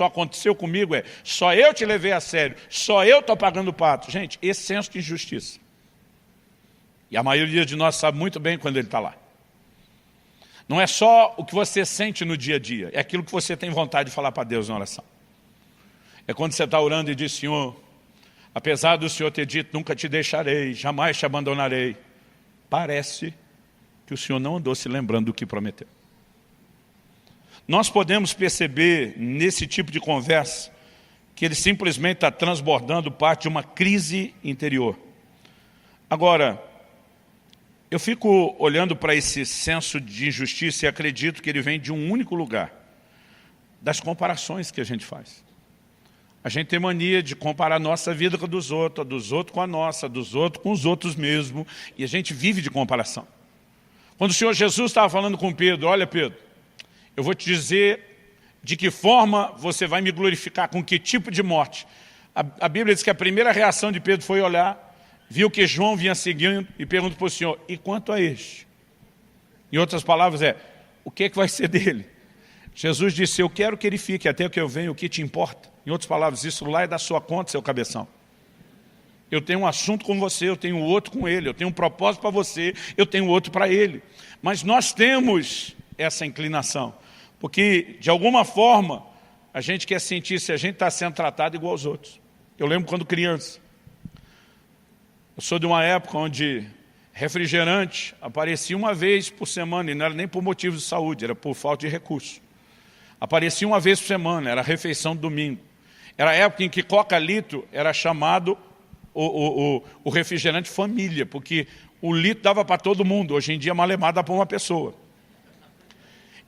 aconteceu comigo só eu te levei a sério, só eu estou pagando o pato. Gente, esse senso de injustiça. E a maioria de nós sabe muito bem quando ele está lá. Não é só o que você sente no dia a dia, é aquilo que você tem vontade de falar para Deus na oração. É quando você está orando e diz, Senhor, apesar do Senhor ter dito, nunca te deixarei, jamais te abandonarei, parece que o Senhor não andou se lembrando do que prometeu. Nós podemos perceber nesse tipo de conversa que ele simplesmente está transbordando parte de uma crise interior. Agora, eu fico olhando para esse senso de injustiça e acredito que ele vem de um único lugar, das comparações que a gente faz. A gente tem mania de comparar a nossa vida com a dos outros com a nossa, dos outros com os outros mesmo, e a gente vive de comparação. Quando o Senhor Jesus estava falando com Pedro, olha Pedro, eu vou te dizer de que forma você vai me glorificar, com que tipo de morte. A Bíblia diz que a primeira reação de Pedro foi olhar, viu que João vinha seguindo e pergunta para o Senhor, e quanto a este? Em outras palavras o que vai ser dele? Jesus disse, eu quero que ele fique até que eu venha, o que te importa? Em outras palavras, isso lá é da sua conta, seu cabeção. Eu tenho um assunto com você, eu tenho outro com ele, eu tenho um propósito para você, eu tenho outro para ele. Mas nós temos essa inclinação, porque de alguma forma a gente quer sentir se a gente está sendo tratado igual aos outros. Eu lembro quando criança, eu sou de uma época onde refrigerante aparecia uma vez por semana, e não era nem por motivos de saúde, era por falta de recurso. Aparecia uma vez por semana, era a refeição do domingo. Era a época em que Coca-Litro era chamado o refrigerante família, porque o litro dava para todo mundo, hoje em dia malemar dá para uma pessoa.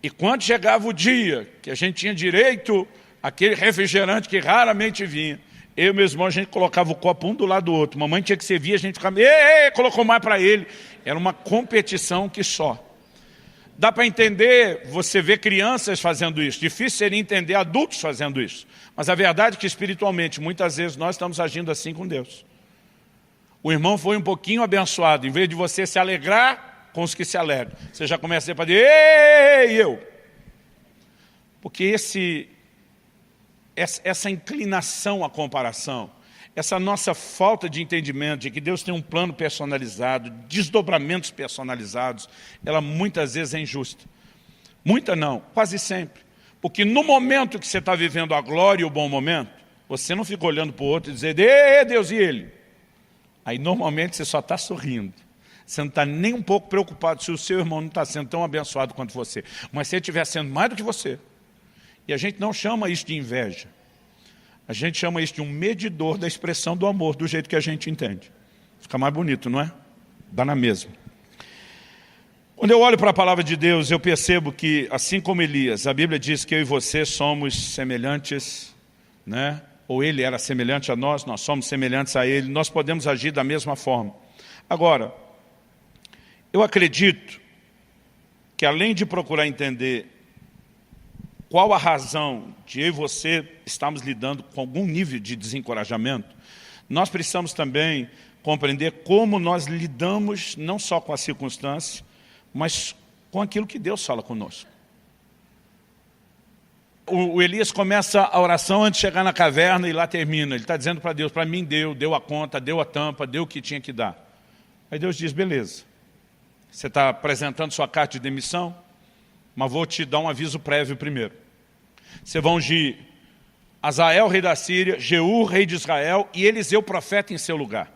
E quando chegava o dia que a gente tinha direito àquele refrigerante que raramente vinha, eu e meu irmão, a gente colocava o copo um do lado do outro. Mamãe tinha que servir, a gente ficava, colocou mais para ele. Era uma competição que só. Dá para entender, você vê crianças fazendo isso. Difícil seria entender adultos fazendo isso. Mas a verdade é que espiritualmente, muitas vezes, nós estamos agindo assim com Deus. O irmão foi um pouquinho abençoado. Em vez de você se alegrar com os que se alegram, você já começa a dizer, ei, eu. Porque essa inclinação à comparação, essa nossa falta de entendimento de que Deus tem um plano personalizado, desdobramentos personalizados, ela muitas vezes é injusta. Muita não, quase sempre. Porque no momento que você está vivendo a glória e o bom momento, você não fica olhando para o outro e dizendo, Deus e ele. Aí normalmente você só está sorrindo. Você não está nem um pouco preocupado se o seu irmão não está sendo tão abençoado quanto você. Mas se ele estiver sendo mais do que você. E a gente não chama isso de inveja. A gente chama isso de um medidor da expressão do amor, do jeito que a gente entende. Fica mais bonito, não é? Dá na mesma. Quando eu olho para a palavra de Deus, eu percebo que, assim como Elias, a Bíblia diz que eu e você somos semelhantes, né? Ou ele era semelhante a nós somos semelhantes a ele, nós podemos agir da mesma forma. Agora, eu acredito que além de procurar entender qual a razão de eu e você estarmos lidando com algum nível de desencorajamento, nós precisamos também compreender como nós lidamos não só com a circunstância, mas com aquilo que Deus fala conosco. O Elias começa a oração antes de chegar na caverna e lá termina. Ele está dizendo para Deus, para mim deu a conta, deu a tampa, deu o que tinha que dar. Aí Deus diz, beleza, você está apresentando sua carta de demissão, mas vou te dar um aviso prévio primeiro. Você vai ungir Azael, rei da Síria, Jeú, rei de Israel, e Eliseu, profeta, em seu lugar.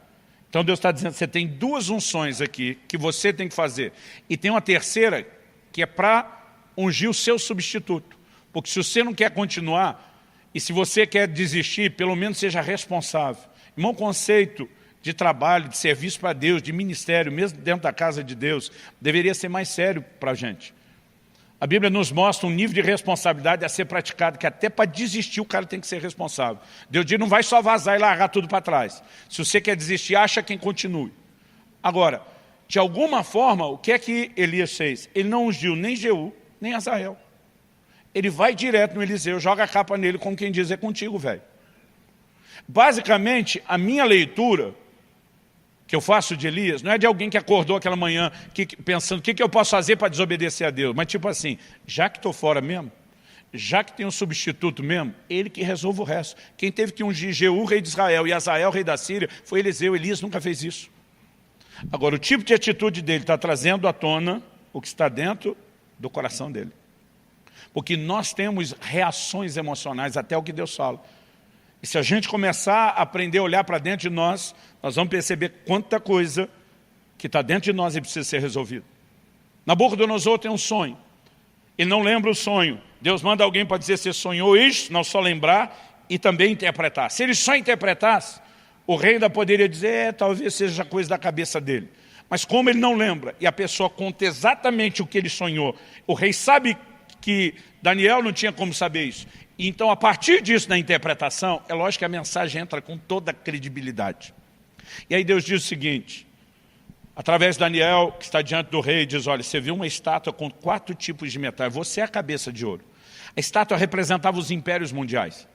Então Deus está dizendo, você tem duas unções aqui que você tem que fazer. E tem uma terceira que é para ungir o seu substituto. Porque se você não quer continuar, e se você quer desistir, pelo menos seja responsável. Irmão, conceito de trabalho, de serviço para Deus, de ministério, mesmo dentro da casa de Deus, deveria ser mais sério para a gente. A Bíblia nos mostra um nível de responsabilidade a ser praticado, que até para desistir o cara tem que ser responsável. Deus diz, não vai só vazar e largar tudo para trás. Se você quer desistir, acha quem continue. Agora, de alguma forma, o que é que Elias fez? Ele não ungiu nem Jeú, nem Azael. Ele vai direto no Eliseu, joga a capa nele, como quem diz, é contigo, velho. Basicamente, a minha leitura que eu faço de Elias não é de alguém que acordou aquela manhã pensando o que eu posso fazer para desobedecer a Deus. Mas tipo assim, já que estou fora mesmo, já que tem um substituto mesmo, ele que resolve o resto. Quem teve que ungir Jeú, rei de Israel, e Azael, rei da Síria, foi Eliseu. Elias nunca fez isso. Agora, o tipo de atitude dele está trazendo à tona o que está dentro do coração dele. Porque nós temos reações emocionais até o que Deus fala. E se a gente começar a aprender a olhar para dentro de nós, nós vamos perceber quanta coisa que está dentro de nós e precisa ser resolvida. Nabucodonosor tem um sonho. Ele não lembra o sonho. Deus manda alguém para dizer se ele sonhou isso, não só lembrar, e também interpretar. Se ele só interpretasse, o rei ainda poderia dizer, talvez seja coisa da cabeça dele. Mas como ele não lembra, e a pessoa conta exatamente o que ele sonhou, o rei sabe que Daniel não tinha como saber isso. Então, a partir disso, na interpretação, é lógico que a mensagem entra com toda a credibilidade. E aí Deus diz o seguinte, através de Daniel, que está diante do rei, diz, olha, você viu uma estátua com 4 tipos de metal, você é a cabeça de ouro. A estátua representava os impérios mundiais.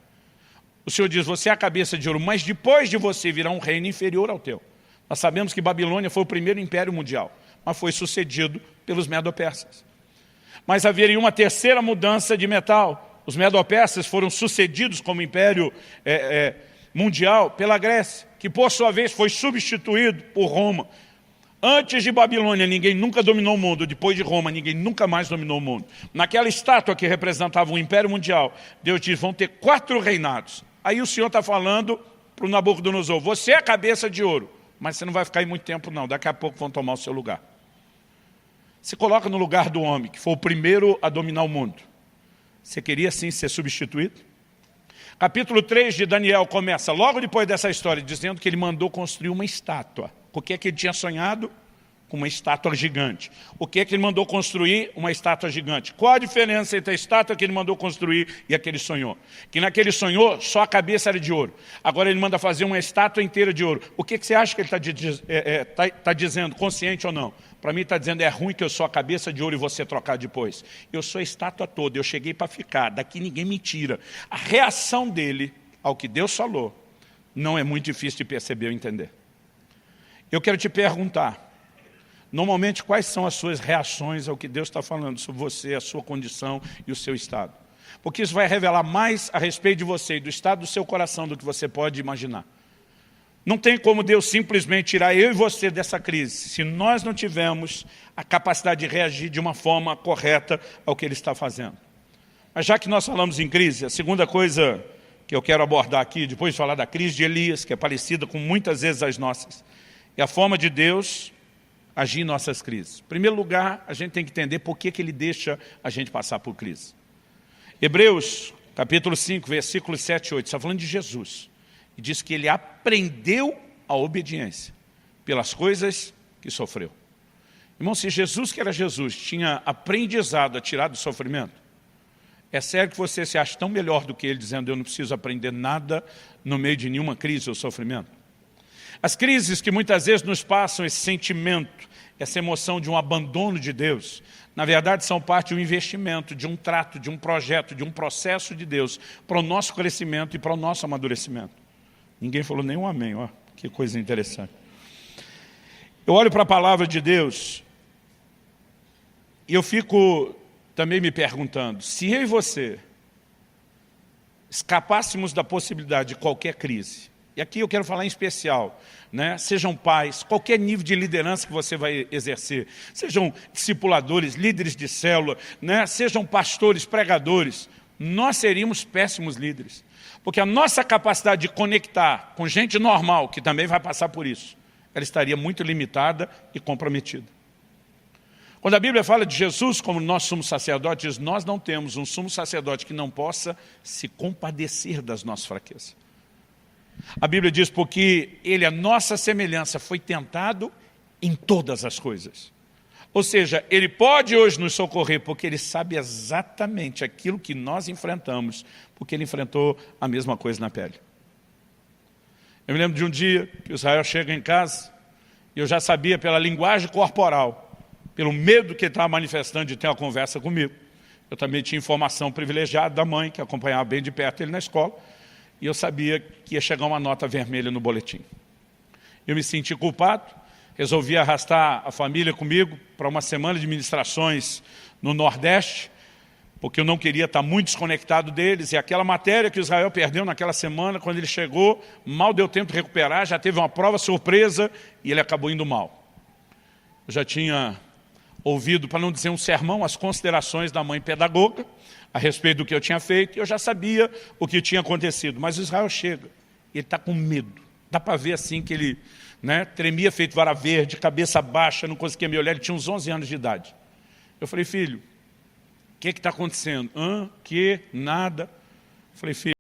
O Senhor diz, você é a cabeça de ouro, mas depois de você virá um reino inferior ao teu. Nós sabemos que Babilônia foi o primeiro império mundial, mas foi sucedido pelos medo-persas. Mas haveria uma terceira mudança de metal. Os medo-persas foram sucedidos como império mundial pela Grécia, que por sua vez foi substituído por Roma. Antes de Babilônia, ninguém nunca dominou o mundo. Depois de Roma, ninguém nunca mais dominou o mundo. Naquela estátua que representava o império mundial, Deus diz, vão ter 4 reinados. Aí o Senhor está falando para o Nabucodonosor, você é a cabeça de ouro, mas você não vai ficar aí muito tempo não, daqui a pouco vão tomar o seu lugar. Se coloca no lugar do homem, que foi o primeiro a dominar o mundo. Você queria sim ser substituído? Capítulo 3 de Daniel começa logo depois dessa história, dizendo que ele mandou construir uma estátua. Porque é que ele tinha sonhado? com uma estátua gigante. O que é que ele mandou construir? Uma estátua gigante. Qual a diferença entre a estátua que ele mandou construir e a que ele sonhou? Que naquele sonhou, só a cabeça era de ouro. Agora ele manda fazer uma estátua inteira de ouro. O que você acha que ele está dizendo, consciente ou não? Para mim está dizendo, é ruim que eu sou a cabeça de ouro e você trocar depois. Eu sou a estátua toda, eu cheguei para ficar, daqui ninguém me tira. A reação dele ao que Deus falou não é muito difícil de perceber ou entender. Eu quero te perguntar, normalmente, quais são as suas reações ao que Deus está falando sobre você, a sua condição e o seu estado? Porque isso vai revelar mais a respeito de você e do estado do seu coração do que você pode imaginar. Não tem como Deus simplesmente tirar eu e você dessa crise, se nós não tivermos a capacidade de reagir de uma forma correta ao que Ele está fazendo. Mas já que nós falamos em crise, a segunda coisa que eu quero abordar aqui, depois de falar da crise de Elias, que é parecida com muitas vezes as nossas, é a forma de Deus agir em nossas crises. Em primeiro lugar, a gente tem que entender por que Ele deixa a gente passar por crise. Hebreus, capítulo 5, versículos 7 e 8, está falando de Jesus. E diz que Ele aprendeu a obediência pelas coisas que sofreu. Irmão, se Jesus, que era Jesus, tinha aprendizado a tirar do sofrimento, é sério que você se acha tão melhor do que Ele, dizendo, eu não preciso aprender nada no meio de nenhuma crise ou sofrimento? As crises que muitas vezes nos passam, esse sentimento, essa emoção de um abandono de Deus, na verdade são parte de um investimento, de um trato, de um projeto, de um processo de Deus para o nosso crescimento e para o nosso amadurecimento. Ninguém falou nenhum amém, ó, que coisa interessante. Eu olho para a palavra de Deus e eu fico também me perguntando, se eu e você escapássemos da possibilidade de qualquer crise, e aqui eu quero falar em especial, né? Sejam pais, qualquer nível de liderança que você vai exercer, sejam discipuladores, líderes de célula, né? Sejam pastores, pregadores, nós seríamos péssimos líderes. Porque a nossa capacidade de conectar com gente normal, que também vai passar por isso, ela estaria muito limitada e comprometida. Quando a Bíblia fala de Jesus como nosso sumo sacerdote, diz, nós não temos um sumo sacerdote que não possa se compadecer das nossas fraquezas. A Bíblia diz, porque Ele, a nossa semelhança, foi tentado em todas as coisas. Ou seja, Ele pode hoje nos socorrer, porque Ele sabe exatamente aquilo que nós enfrentamos, porque Ele enfrentou a mesma coisa na pele. Eu me lembro de um dia que Israel chega em casa, e eu já sabia pela linguagem corporal, pelo medo que ele estava manifestando de ter uma conversa comigo. Eu também tinha informação privilegiada da mãe, que acompanhava bem de perto ele na escola, e eu sabia que ia chegar uma nota vermelha no boletim. Eu me senti culpado, resolvi arrastar a família comigo para uma semana de ministrações no Nordeste, porque eu não queria estar muito desconectado deles, e aquela matéria que Israel perdeu naquela semana, quando ele chegou, mal deu tempo de recuperar, já teve uma prova surpresa, e ele acabou indo mal. Eu já tinha ouvido, para não dizer um sermão, as considerações da mãe pedagoga, a respeito do que eu tinha feito, e eu já sabia o que tinha acontecido. Mas Israel chega, e ele está com medo. Dá para ver assim que ele, né, tremia feito vara verde, cabeça baixa, não conseguia me olhar, ele tinha uns 11 anos de idade. Eu falei, filho, o que está acontecendo? Que? Nada. Eu falei, filho,